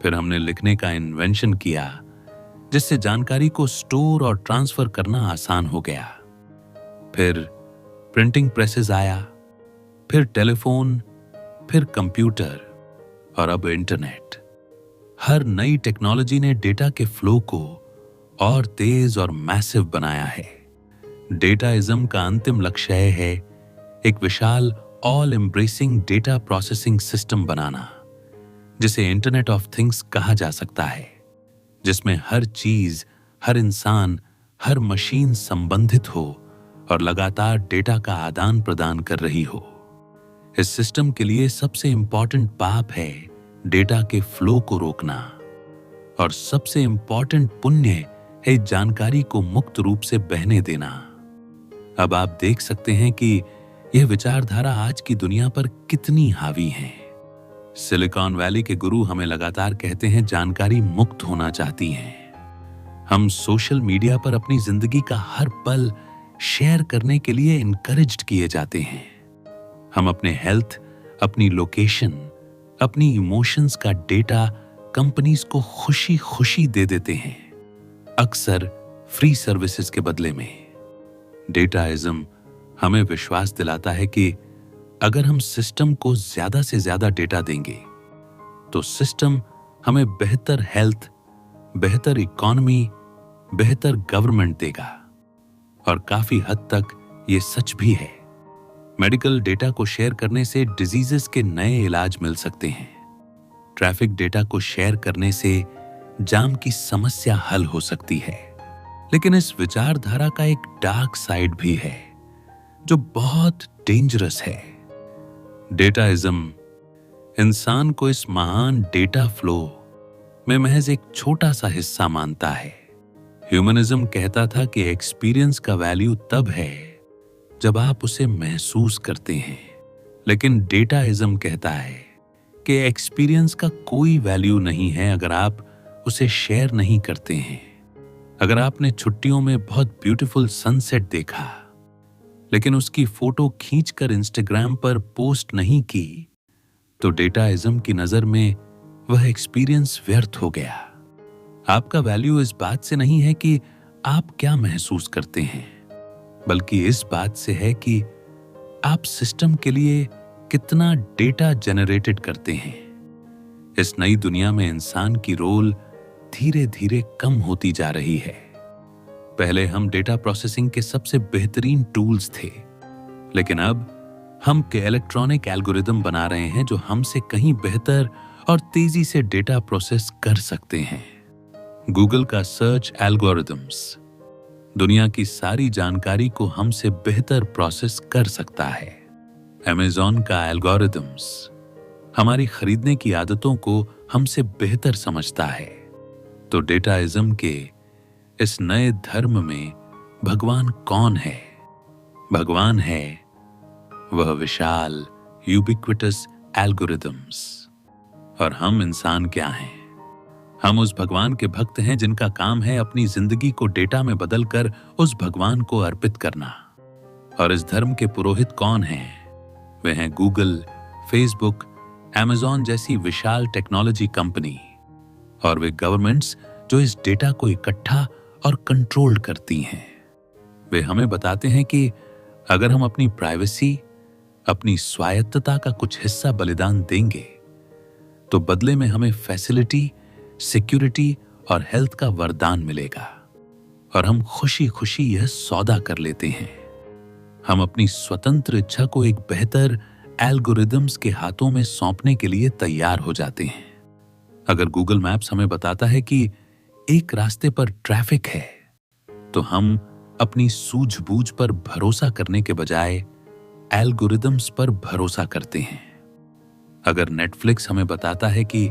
फिर हमने लिखने का इन्वेंशन किया जिससे जानकारी को स्टोर और ट्रांसफर करना आसान हो गया। फिर प्रिंटिंग प्रेसेस आया, फिर टेलीफोन, फिर कंप्यूटर और अब इंटरनेट। हर नई टेक्नोलॉजी ने डेटा के फ्लो को और तेज और मैसिव बनाया है। डेटाइज्म का अंतिम लक्ष्य है एक विशाल all embracing data processing system बनाना, जिसे इंटरनेट ऑफ थिंग्स कहा जा सकता है, जिसमें हर चीज, हर इंसान, हर मशीन संबंधित हो और लगातार डेटा का आदान प्रदान कर रही हो। इस सिस्टम के लिए सबसे इंपॉर्टेंट पाप है डेटा के फ्लो को रोकना और सबसे इंपॉर्टेंट पुण्य है जानकारी को मुक्त रूप से बहने देना। अब आप देख सकते हैं कि यह विचारधारा आज की दुनिया पर कितनी हावी है। सिलिकॉन वैली के गुरु हमें लगातार कहते हैं जानकारी मुक्त होना चाहती हैं। हम सोशल मीडिया पर अपनी जिंदगी का हर पल शेयर करने के लिए इनकरेज्ड किए जाते हैं। हम अपने हेल्थ, अपनी लोकेशन, अपनी इमोशंस का डेटा कंपनीज को खुशी खुशी दे देते हैं, अक्सर फ्री सर्विसेज के बदले में। डेटाइज्म हमें विश्वास दिलाता है कि अगर हम सिस्टम को ज्यादा से ज्यादा डेटा देंगे तो सिस्टम हमें बेहतर हेल्थ, बेहतर इकोनॉमी, बेहतर गवर्नमेंट देगा। और काफी हद तक ये सच भी है। मेडिकल डेटा को शेयर करने से डिजीजेस के नए इलाज मिल सकते हैं। ट्रैफिक डेटा को शेयर करने से जाम की समस्या हल हो सकती है। लेकिन इस विचारधारा का एक डार्क साइड भी है जो बहुत डेंजरस है। डेटाइज्म इंसान को इस महान डेटा फ्लो में महज एक छोटा सा हिस्सा मानता है। ह्यूमनिज्म कहता था कि एक्सपीरियंस का वैल्यू तब है जब आप उसे महसूस करते हैं, लेकिन डेटाइज्म कहता है कि एक्सपीरियंस का कोई वैल्यू नहीं है अगर आप उसे शेयर नहीं करते हैं। अगर आपने छुट्टियों में बहुत ब्यूटीफुल सनसेट देखा लेकिन उसकी फोटो खींचकर इंस्टाग्राम पर पोस्ट नहीं की तो डेटाइज्म की नजर में वह एक्सपीरियंस व्यर्थ हो गया। आपका वैल्यू इस बात से नहीं है कि आप क्या महसूस करते हैं, बल्कि इस बात से है कि आप सिस्टम के लिए कितना डेटा जनरेटेड करते हैं। इस नई दुनिया में इंसान की रोल धीरे धीरे कम होती जा रही है। पहले हम डेटा प्रोसेसिंग के सबसे बेहतरीन टूल्स थे, लेकिन अब हम के इलेक्ट्रॉनिक एल्गोरिदम बना रहे हैं जो हमसे कहीं बेहतर और तेजी से डेटा प्रोसेस कर सकते हैं। गूगल का सर्च एल्गोरिदम्स दुनिया की सारी जानकारी को हमसे बेहतर प्रोसेस कर सकता है। अमेज़न का एल्गोरिदम्स हमारी खरीदने की आदतों को हमसे बेहतर समझता है। तो डेटाइज्म के इस नए धर्म में भगवान कौन है? भगवान है वह विशाल यूबिक्विटस एल्गोरिदम्स। और हम इंसान क्या हैं? हम उस भगवान के भक्त हैं जिनका काम है अपनी जिंदगी को डेटा में बदलकर उस भगवान को अर्पित करना। और इस धर्म के पुरोहित कौन हैं? वे हैं गूगल, फेसबुक, अमेज़न जैसी विशाल टेक्नोलॉजी कंपनी और वे गवर्नमेंट्स जो इस डेटा को इकट्ठा और कंट्रोल करती हैं। वे हमें बताते हैं कि अगर हम अपनी प्राइवेसी, अपनी स्वायत्तता का कुछ हिस्सा बलिदान देंगे तो बदले में हमें फैसिलिटी, सिक्योरिटी और हेल्थ का वरदान मिलेगा और हम खुशी खुशी यह सौदा कर लेते हैं। हम अपनी स्वतंत्र इच्छा को एक बेहतर एल्गोरिदम्स के हाथों में सौंपने के लिए तैयार हो जाते हैं। अगर गूगल मैप्स हमें बताता है कि एक रास्ते पर ट्रैफिक है, तो हम अपनी सूझबूझ पर भरोसा करने के बजाय एल्गोरिदम्स पर भरोसा करते हैं। अगर नेटफ्लिक्स हमें बताता है कि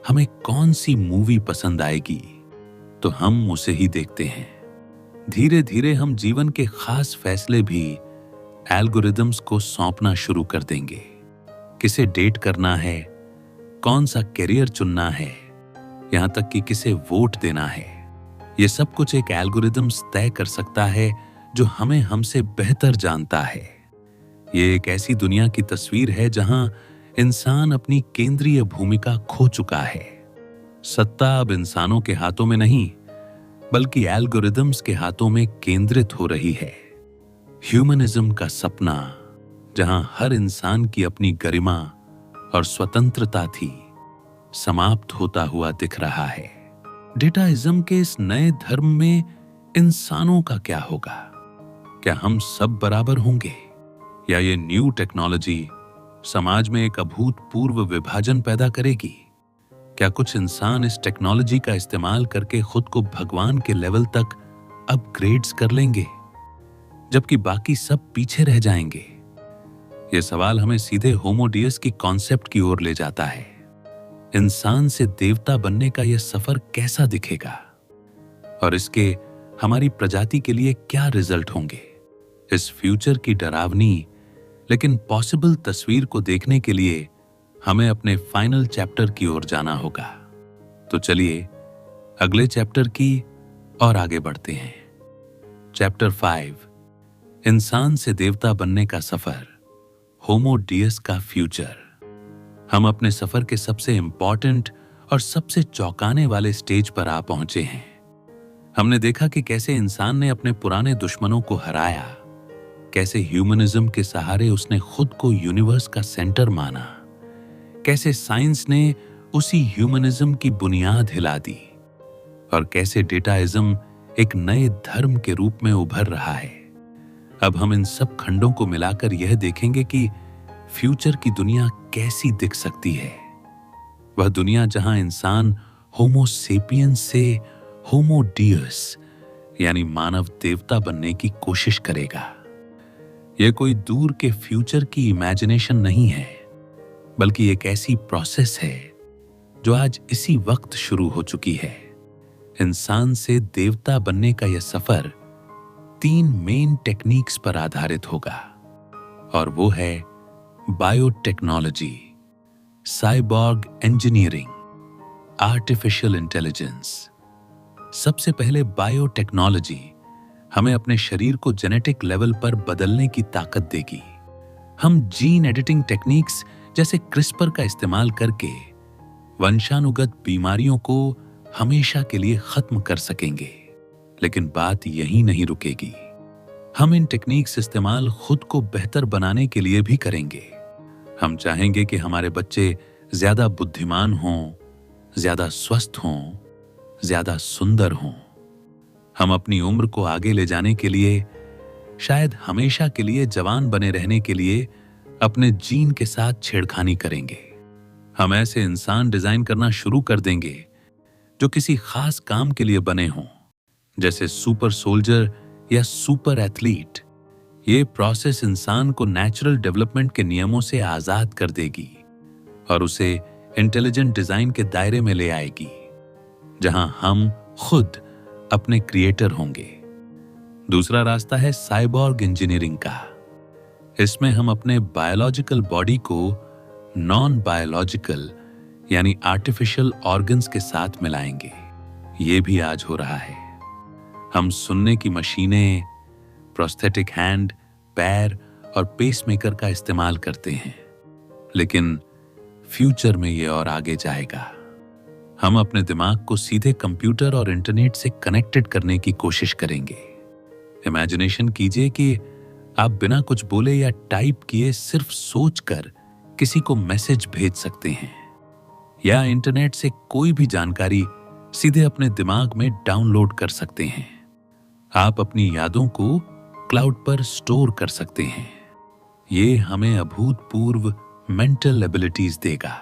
हमें कौन सी मूवी पसंद आएगी, तो हम उसे ही देखते हैं। धीरे धीरे हम जीवन के खास फैसले भी एल्गोरिदम्स को सौंपना शुरू कर देंगे। किसे डेट करना है, कौन सा करियर चुनना है, यहां तक कि किसे वोट देना है, यह सब कुछ एक एल्गोरिदम्स तय कर सकता है जो हमें हमसे बेहतर जानता है। ये एक ऐसी दुनिया की तस्वीर है जहां इंसान अपनी केंद्रीय भूमिका खो चुका है। सत्ता अब इंसानों के हाथों में नहीं, बल्कि एल्गोरिदम्स के हाथों में केंद्रित हो रही है। ह्यूमनिज्म का सपना, जहां हर इंसान की अपनी गरिमा और स्वतंत्रता थी, समाप्त होता हुआ दिख रहा है। डेटाइज्म के इस नए धर्म में इंसानों का क्या होगा? क्या हम सब बराबर होंगे, या ये न्यू टेक्नोलॉजी समाज में एक अभूतपूर्व विभाजन पैदा करेगी? क्या कुछ इंसान इस टेक्नोलॉजी का इस्तेमाल करके खुद को भगवान के लेवल तक अपग्रेड्स कर लेंगे, जबकि बाकी सब पीछे रह जाएंगे? यह सवाल हमें सीधे होमो डियस की कॉन्सेप्ट की ओर ले जाता है। इंसान से देवता बनने का यह सफर कैसा दिखेगा, और इसके हमारी प्रजाति के लिए क्या रिजल्ट होंगे? इस फ्यूचर की डरावनी लेकिन पॉसिबल तस्वीर को देखने के लिए हमें अपने फाइनल चैप्टर की ओर जाना होगा। तो चलिए अगले चैप्टर की और आगे बढ़ते हैं। चैप्टर 5, इंसान से देवता बनने का सफर, होमो डियस का फ्यूचर। हम अपने सफर के सबसे इंपॉर्टेंट और सबसे चौंकाने वाले स्टेज पर आ पहुंचे हैं। हमने देखा कि कैसे इंसान ने अपने पुराने दुश्मनों को हराया, कैसे ह्यूमनिज्म के सहारे उसने खुद को यूनिवर्स का सेंटर माना, कैसे साइंस ने उसी ह्यूमनिज्म की बुनियाद हिला दी, और कैसे डेटाइज्म एक नए धर्म के रूप में उभर रहा है। अब हम इन सब खंडों को मिलाकर यह देखेंगे कि फ्यूचर की दुनिया कैसी दिख सकती है। वह दुनिया जहां इंसान होमो सेपियंस से होमो डियस यानी मानव देवता बनने की कोशिश करेगा। यह कोई दूर के फ्यूचर की इमेजिनेशन नहीं है, बल्कि एक ऐसी प्रोसेस है जो आज इसी वक्त शुरू हो चुकी है। इंसान से देवता बनने का यह सफर 3 मेन टेक्निक्स पर आधारित होगा, और वो है biotechnology, cyborg engineering, artificial intelligence. सबसे पहले बायोटेक्नोलॉजी हमें अपने शरीर को जेनेटिक लेवल पर बदलने की ताकत देगी। हम जीन एडिटिंग टेक्निक्स जैसे क्रिस्पर का इस्तेमाल करके वंशानुगत बीमारियों को हमेशा के लिए खत्म कर सकेंगे। लेकिन बात यहीं नहीं रुकेगी। हम इन टेक्निक्स इस्तेमाल खुद को बेहतर बनाने के लिए भी करेंगे। हम चाहेंगे कि हमारे बच्चे ज्यादा बुद्धिमान हों, ज्यादा स्वस्थ हों, ज्यादा सुंदर हों। हम अपनी उम्र को आगे ले जाने के लिए, शायद हमेशा के लिए जवान बने रहने के लिए अपने जीन के साथ छेड़खानी करेंगे। हम ऐसे इंसान डिजाइन करना शुरू कर देंगे जो किसी खास काम के लिए बने हों, जैसे सुपर सोल्जर या सुपर एथलीट। ये प्रोसेस इंसान को नेचुरल डेवलपमेंट के नियमों से आजाद कर देगी और उसे इंटेलिजेंट डिजाइन के दायरे में ले आएगी, जहां हम खुद अपने क्रिएटर होंगे। दूसरा रास्ता है साइबॉर्ग इंजीनियरिंग का। इसमें हम अपने बायोलॉजिकल बॉडी को नॉन बायोलॉजिकल यानी आर्टिफिशियल ऑर्गन्स के साथ मिलाएंगे। ये भी आज हो रहा है। हम सुनने की मशीनें, प्रोस्थेटिक हैंड, पैर और पेसमेकर का इस्तेमाल करते हैं, लेकिन फ्यूचर में ये और आगे जाएगा। हम अपने दिमाग को सीधे कंप्यूटर और इंटरनेट से कनेक्टेड करने की कोशिश करेंगे। इमेजिनेशन कीजिए कि आप बिना कुछ बोले या टाइप किए सिर्फ सोचकर किसी को मैसेज भेज सकते हैं, या इंटरनेट से कोई भी जानकारी सीधे अपने दिमाग में डाउनलोड कर सकते हैं। आप अपनी यादों को क्लाउड पर स्टोर कर सकते हैं। ये हमें अभूतपूर्व मेंटल एबिलिटीज देगा,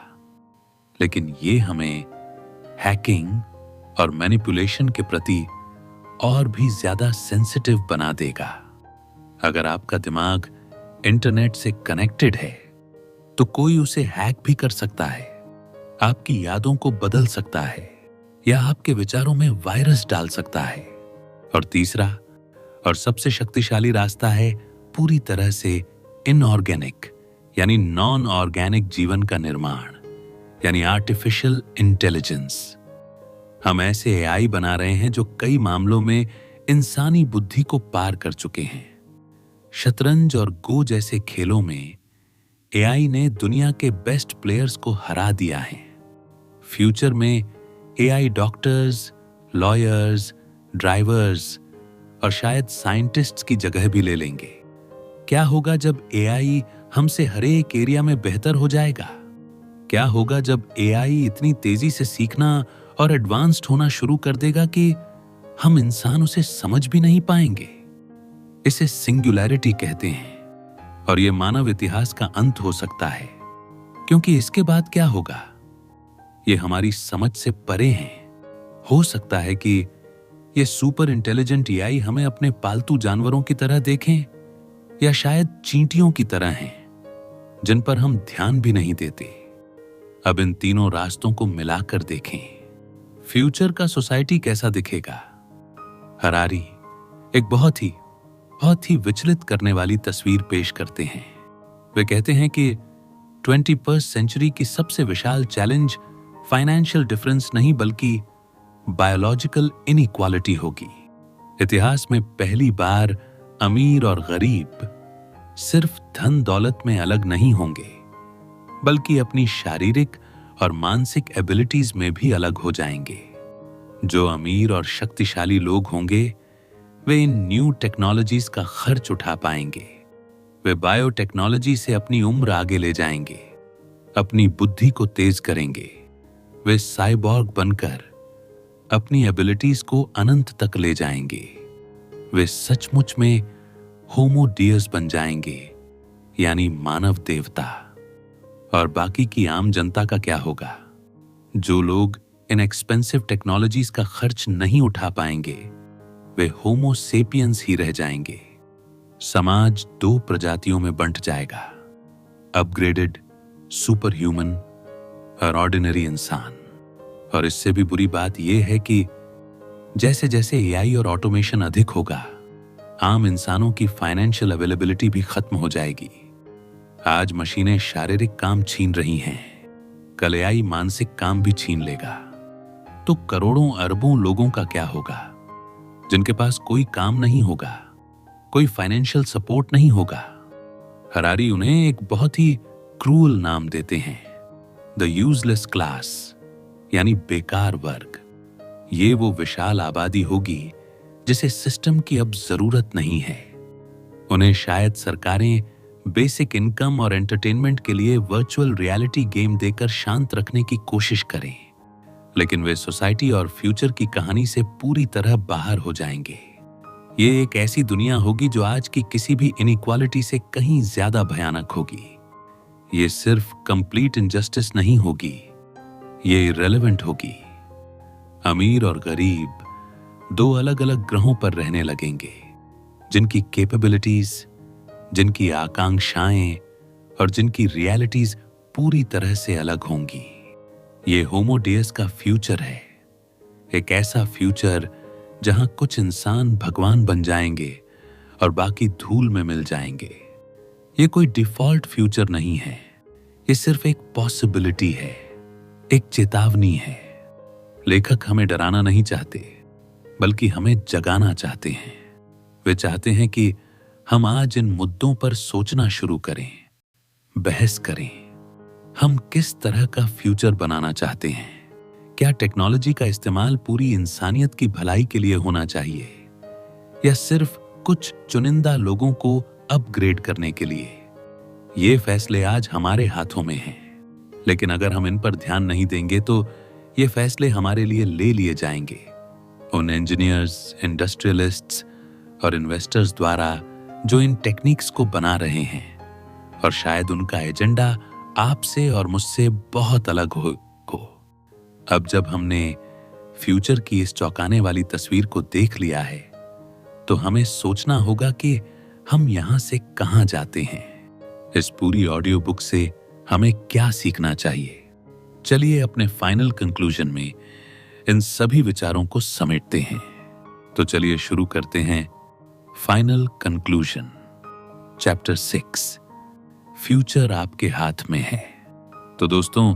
लेकिन ये हमें हैकिंग और मैनिपुलेशन के प्रति और भी ज्यादा सेंसिटिव बना देगा। अगर आपका दिमाग इंटरनेट से कनेक्टेड है तो कोई उसे हैक भी कर सकता है, आपकी यादों को बदल सकता है, या आपके विचारों में वायरस डाल सकता है। और तीसरा और सबसे शक्तिशाली रास्ता है पूरी तरह से इनऑर्गेनिक यानी नॉन ऑर्गेनिक जीवन का निर्माण, यानी आर्टिफिशियल इंटेलिजेंस। हम ऐसे एआई बना रहे हैं जो कई मामलों में इंसानी बुद्धि को पार कर चुके हैं। शतरंज और गो जैसे खेलों में एआई ने दुनिया के बेस्ट प्लेयर्स को हरा दिया है। फ्यूचर में एआई डॉक्टर्स, लॉयर्स, ड्राइवर्स और शायद साइंटिस्ट्स की जगह भी ले लेंगे। क्या होगा जब एआई हमसे हर एक एरिया में बेहतर हो जाएगा? क्या होगा जब एआई इतनी तेजी से सीखना और एडवांस्ड होना शुरू कर देगा कि हम इंसान उसे समझ भी नहीं पाएंगे? इसे सिंगुलैरिटी कहते हैं, और यह मानव इतिहास का अंत हो सकता है, क्योंकि इसके बाद क्या होगा ये हमारी समझ से परे है। हो सकता है कि ये सुपर इंटेलिजेंट एआई हमें अपने पालतू जानवरों की तरह देखें, या शायद चींटियों की तरह हैं जिन पर हम ध्यान भी नहीं देते। अब इन तीनों रास्तों को मिलाकर देखें, फ्यूचर का सोसाइटी कैसा दिखेगा। हरारी एक बहुत ही विचलित करने वाली तस्वीर पेश करते हैं। वे कहते हैं कि 21वीं सेंचुरी की सबसे विशाल चैलेंज फाइनेंशियल डिफरेंस नहीं बल्कि बायोलॉजिकल इनइक्वालिटी होगी। इतिहास में पहली बार अमीर और गरीब सिर्फ धन दौलत में अलग नहीं होंगे, बल्कि अपनी शारीरिक और मानसिक एबिलिटीज में भी अलग हो जाएंगे। जो अमीर और शक्तिशाली लोग होंगे वे इन न्यू टेक्नोलॉजीज का खर्च उठा पाएंगे। वे बायोटेक्नोलॉजी से अपनी उम्र आगे ले जाएंगे, अपनी बुद्धि को तेज करेंगे। वे साइबॉर्ग बनकर अपनी एबिलिटीज को अनंत तक ले जाएंगे। वे सचमुच में होमो डियस बन जाएंगे, यानी मानव देवता। और बाकी की आम जनता का क्या होगा? जो लोग इन एक्सपेंसिव टेक्नोलॉजीज का खर्च नहीं उठा पाएंगे वे होमो सेपियंस ही रह जाएंगे। समाज दो प्रजातियों में बंट जाएगा, अपग्रेडेड सुपर ह्यूमन और ऑर्डिनरी इंसान। और इससे भी बुरी बात यह है कि जैसे जैसे एआई और ऑटोमेशन अधिक होगा, आम इंसानों की फाइनेंशियल अवेलेबिलिटी भी खत्म हो जाएगी। आज मशीनें शारीरिक काम छीन रही हैं, कल एआई मानसिक काम भी छीन लेगा। तो करोड़ों अरबों लोगों का क्या होगा जिनके पास कोई काम नहीं होगा, कोई फाइनेंशियल सपोर्ट नहीं होगा? हरारी उन्हें एक बहुत ही क्रूअल नाम देते हैं, द यूजलेस क्लास, यानी बेकार वर्ग। ये वो विशाल आबादी होगी जिसे सिस्टम की अब जरूरत नहीं है। उन्हें शायद सरकारें बेसिक इनकम और एंटरटेनमेंट के लिए वर्चुअल रियलिटी गेम देकर शांत रखने की कोशिश करें, लेकिन वे सोसाइटी और फ्यूचर की कहानी से पूरी तरह बाहर हो जाएंगे। ये एक ऐसी दुनिया होगी जो आज की किसी भी इनइक्वालिटी से कहीं ज्यादा भयानक होगी। ये सिर्फ कंप्लीट इनजस्टिस नहीं होगी, ये इररिलेवेंट होगी। अमीर और गरीब दो अलग अलग ग्रहों पर रहने लगेंगे, जिनकी कैपेबिलिटीज, जिनकी आकांक्षाएं और जिनकी रियलिटीज पूरी तरह से अलग होंगी। ये होमो डियस का फ्यूचर है, एक ऐसा फ्यूचर जहां कुछ इंसान भगवान बन जाएंगे और बाकी धूल में मिल जाएंगे। ये कोई डिफॉल्ट फ्यूचर नहीं है, ये सिर्फ एक पॉसिबिलिटी है, एक चेतावनी है। लेखक हमें डराना नहीं चाहते, बल्कि हमें जगाना चाहते हैं। वे चाहते हैं कि हम आज इन मुद्दों पर सोचना शुरू करें, बहस करें। हम किस तरह का फ्यूचर बनाना चाहते हैं? क्या टेक्नोलॉजी का इस्तेमाल पूरी इंसानियत की भलाई के लिए होना चाहिए, या सिर्फ कुछ चुनिंदा लोगों को अपग्रेड करने के लिए। ये फैसले आज हमारे हाथों में हैं, लेकिन अगर हम इन पर ध्यान नहीं देंगे तो ये फैसले हमारे लिए ले लिए जाएंगे उन इंजीनियर्स, इंडस्ट्रियलिस्ट्स और इन्वेस्टर्स द्वारा जो इन टेक्निक्स को बना रहे हैं, और शायद उनका एजेंडा आपसे और मुझसे बहुत अलग हो। अब जब हमने फ्यूचर की इस चौंकाने वाली तस्वीर को देख लिया है, तो हमें सोचना होगा कि हम यहां से कहां जाते हैं। इस पूरी ऑडियो बुक से हमें क्या सीखना चाहिए? चलिए अपने फाइनल कंक्लूजन में इन सभी विचारों को समेटते हैं। तो चलिए शुरू करते हैं फाइनल कंक्लूजन। चैप्टर 6, फ्यूचर आपके हाथ में है। तो दोस्तों,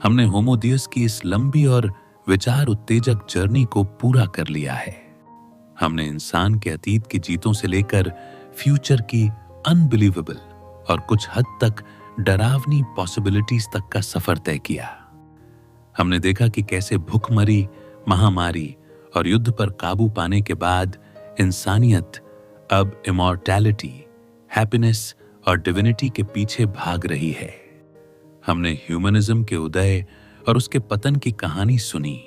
हमने होमो डियस की इस लंबी और विचार उत्तेजक जर्नी को पूरा कर लिया है। हमने इंसान के अतीत की जीतों से लेकर फ्यूचर की अनबिलीवेबल और कुछ हद तक डरावनी पॉसिबिलिटीज तक का सफर तय किया। हमने देखा कि कैसे भूखमरी, महामारी और युद्ध पर काबू पाने के बाद इंसानियत अब इमॉर्टैलिटी, हैप्पीनेस और डिविनिटी के पीछे भाग रही है। हमने ह्यूमनिज्म के उदय और उसके पतन की कहानी सुनी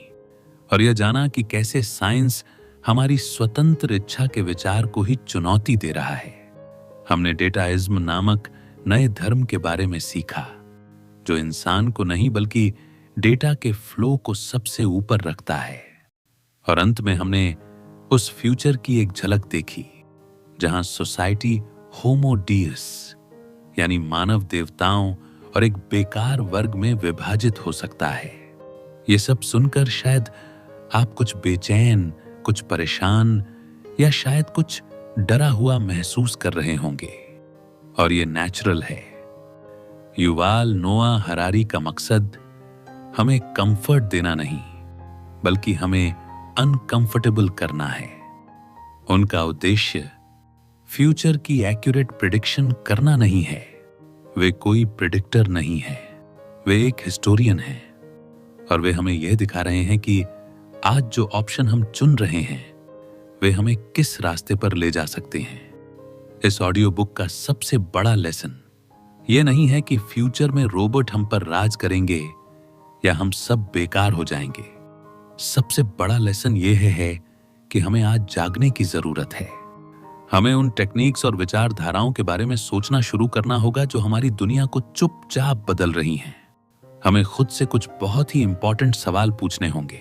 और यह जाना कि कैसे साइंस हमारी स्वतंत्र इच्छा के विचार को ही चुनौती दे रहा है। हमने डेटाइज्म नामक नए धर्म के बारे में सीखा, जो इंसान को नहीं बल्कि डेटा के फ्लो को सबसे ऊपर रखता है। और अंत में हमने उस फ्यूचर की एक झलक देखी जहां सोसाइटी होमो डियस यानी मानव देवताओं और एक बेकार वर्ग में विभाजित हो सकता है। ये सब सुनकर शायद आप कुछ बेचैन, कुछ परेशान या शायद कुछ डरा हुआ महसूस कर रहे होंगे, और ये नेचुरल है। युवाल नोआ हरारी का मकसद हमें कंफर्ट देना नहीं, बल्कि हमें अनकंफर्टेबल करना है। उनका उद्देश्य फ्यूचर की एक्यूरेट प्रिडिक्शन करना नहीं है। वे कोई प्रिडिक्टर नहीं है, वे एक हिस्टोरियन हैं, और वे हमें यह दिखा रहे हैं कि आज जो ऑप्शन हम चुन रहे हैं वे हमें किस रास्ते पर ले जा सकते हैं। इस ऑडियो बुक का सबसे बड़ा लेसन यह नहीं है कि फ्यूचर में रोबोट हम पर राज करेंगे या हम सब बेकार हो जाएंगे। सबसे बड़ा लेसन यह है कि हमें आज जागने की जरूरत है। हमें उन टेक्निक्स और विचारधाराओं के बारे में सोचना शुरू करना होगा जो हमारी दुनिया को चुपचाप बदल रही हैं। हमें खुद से कुछ बहुत ही इंपॉर्टेंट सवाल पूछने होंगे।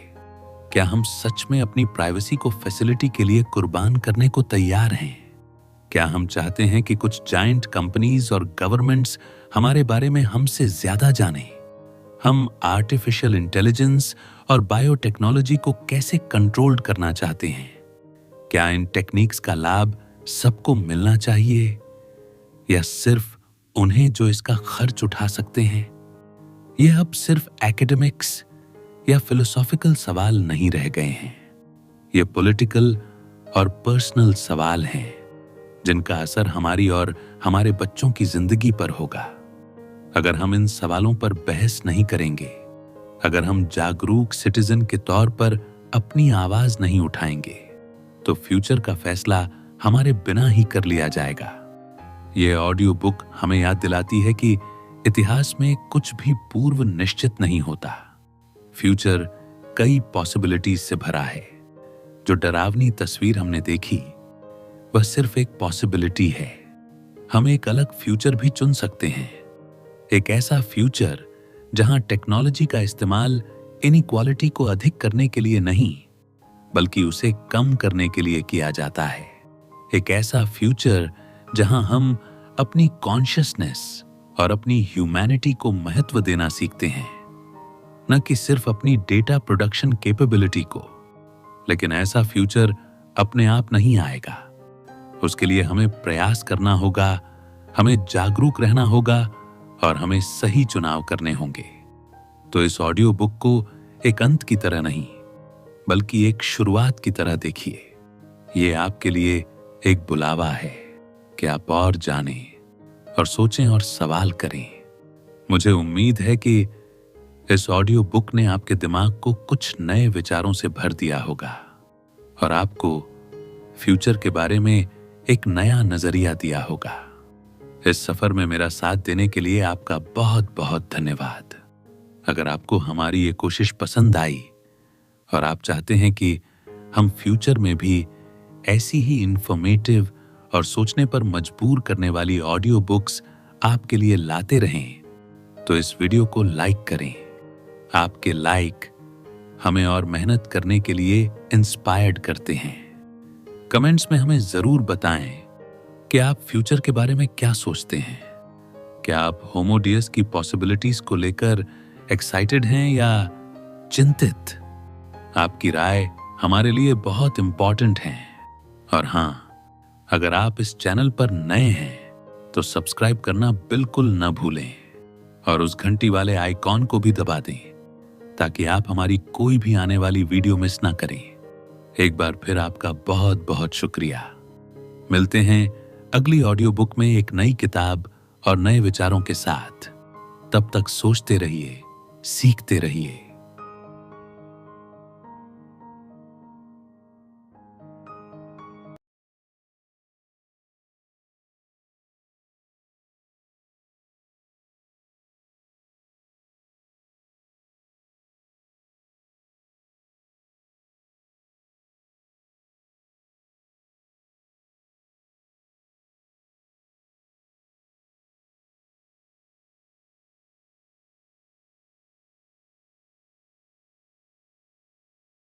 क्या हम सच में अपनी प्राइवेसी को फैसिलिटी के लिए कुर्बान करने को तैयार हैं? क्या हम चाहते हैं कि कुछ जायंट कंपनीज और गवर्नमेंट्स हमारे बारे में हमसे ज्यादा जानें? हम आर्टिफिशियल इंटेलिजेंस और बायोटेक्नोलॉजी को कैसे कंट्रोल करना चाहते हैं? क्या इन टेक्निक्स का लाभ सबको मिलना चाहिए या सिर्फ उन्हें जो इसका खर्च उठा सकते हैं? यह अब सिर्फ एकेडमिक्स या फिलोसॉफिकल सवाल नहीं रह गए हैं। ये पॉलिटिकल और पर्सनल सवाल हैं जिनका असर हमारी और हमारे बच्चों की जिंदगी पर होगा। अगर हम इन सवालों पर बहस नहीं करेंगे, अगर हम जागरूक सिटीजन के तौर पर अपनी आवाज नहीं उठाएंगे, तो फ्यूचर का फैसला हमारे बिना ही कर लिया जाएगा। यह ऑडियो बुक हमें याद दिलाती है कि इतिहास में कुछ भी पूर्व निश्चित नहीं होता। फ्यूचर कई पॉसिबिलिटीज से भरा है। जो डरावनी तस्वीर हमने देखी वह सिर्फ एक पॉसिबिलिटी है। हम एक अलग फ्यूचर भी चुन सकते हैं, एक ऐसा फ्यूचर जहां टेक्नोलॉजी का इस्तेमाल इनइक्वालिटी को अधिक करने के लिए नहीं बल्कि उसे कम करने के लिए किया जाता है। एक ऐसा फ्यूचर जहां हम अपनी कॉन्शियसनेस और अपनी ह्यूमैनिटी को महत्व देना सीखते हैं, न कि सिर्फ अपनी डेटा प्रोडक्शन कैपेबिलिटी को। लेकिन ऐसा फ्यूचर अपने आप नहीं आएगा। उसके लिए हमें प्रयास करना होगा, हमें जागरूक रहना होगा और हमें सही चुनाव करने होंगे। तो इस ऑडियो बुक को एक अंत की तरह नहीं बल्कि एक शुरुआत की तरह देखिए। ये आपके लिए एक बुलावा है कि आप और जानें और सोचें और सवाल करें। मुझे उम्मीद है कि इस ऑडियो बुक ने आपके दिमाग को कुछ नए विचारों से भर दिया होगा और आपको फ्यूचर के बारे में एक नया नजरिया दिया होगा। इस सफर में मेरा साथ देने के लिए आपका बहुत बहुत धन्यवाद। अगर आपको हमारी ये कोशिश पसंद आई और आप चाहते हैं कि हम फ्यूचर में भी ऐसी ही इंफॉर्मेटिव और सोचने पर मजबूर करने वाली ऑडियो बुक्स आपके लिए लाते रहें, तो इस वीडियो को लाइक करें। आपके लाइक हमें और मेहनत करने के लिए इंस्पायर्ड करते हैं। कमेंट्स में हमें जरूर बताएं कि आप फ्यूचर के बारे में क्या सोचते हैं। क्या आप होमो डियस की पॉसिबिलिटीज को लेकर एक्साइटेड हैं या चिंतित? आपकी राय हमारे लिए बहुत इंपॉर्टेंट है। और हां, अगर आप इस चैनल पर नए हैं तो सब्सक्राइब करना बिल्कुल न भूलें और उस घंटी वाले आइकॉन को भी दबा दें ताकि आप हमारी कोई भी आने वाली वीडियो मिस ना करें। एक बार फिर आपका बहुत बहुत शुक्रिया। मिलते हैं अगली ऑडियो बुक में एक नई किताब और नए विचारों के साथ। तब तक सोचते रहिए, सीखते रहिए।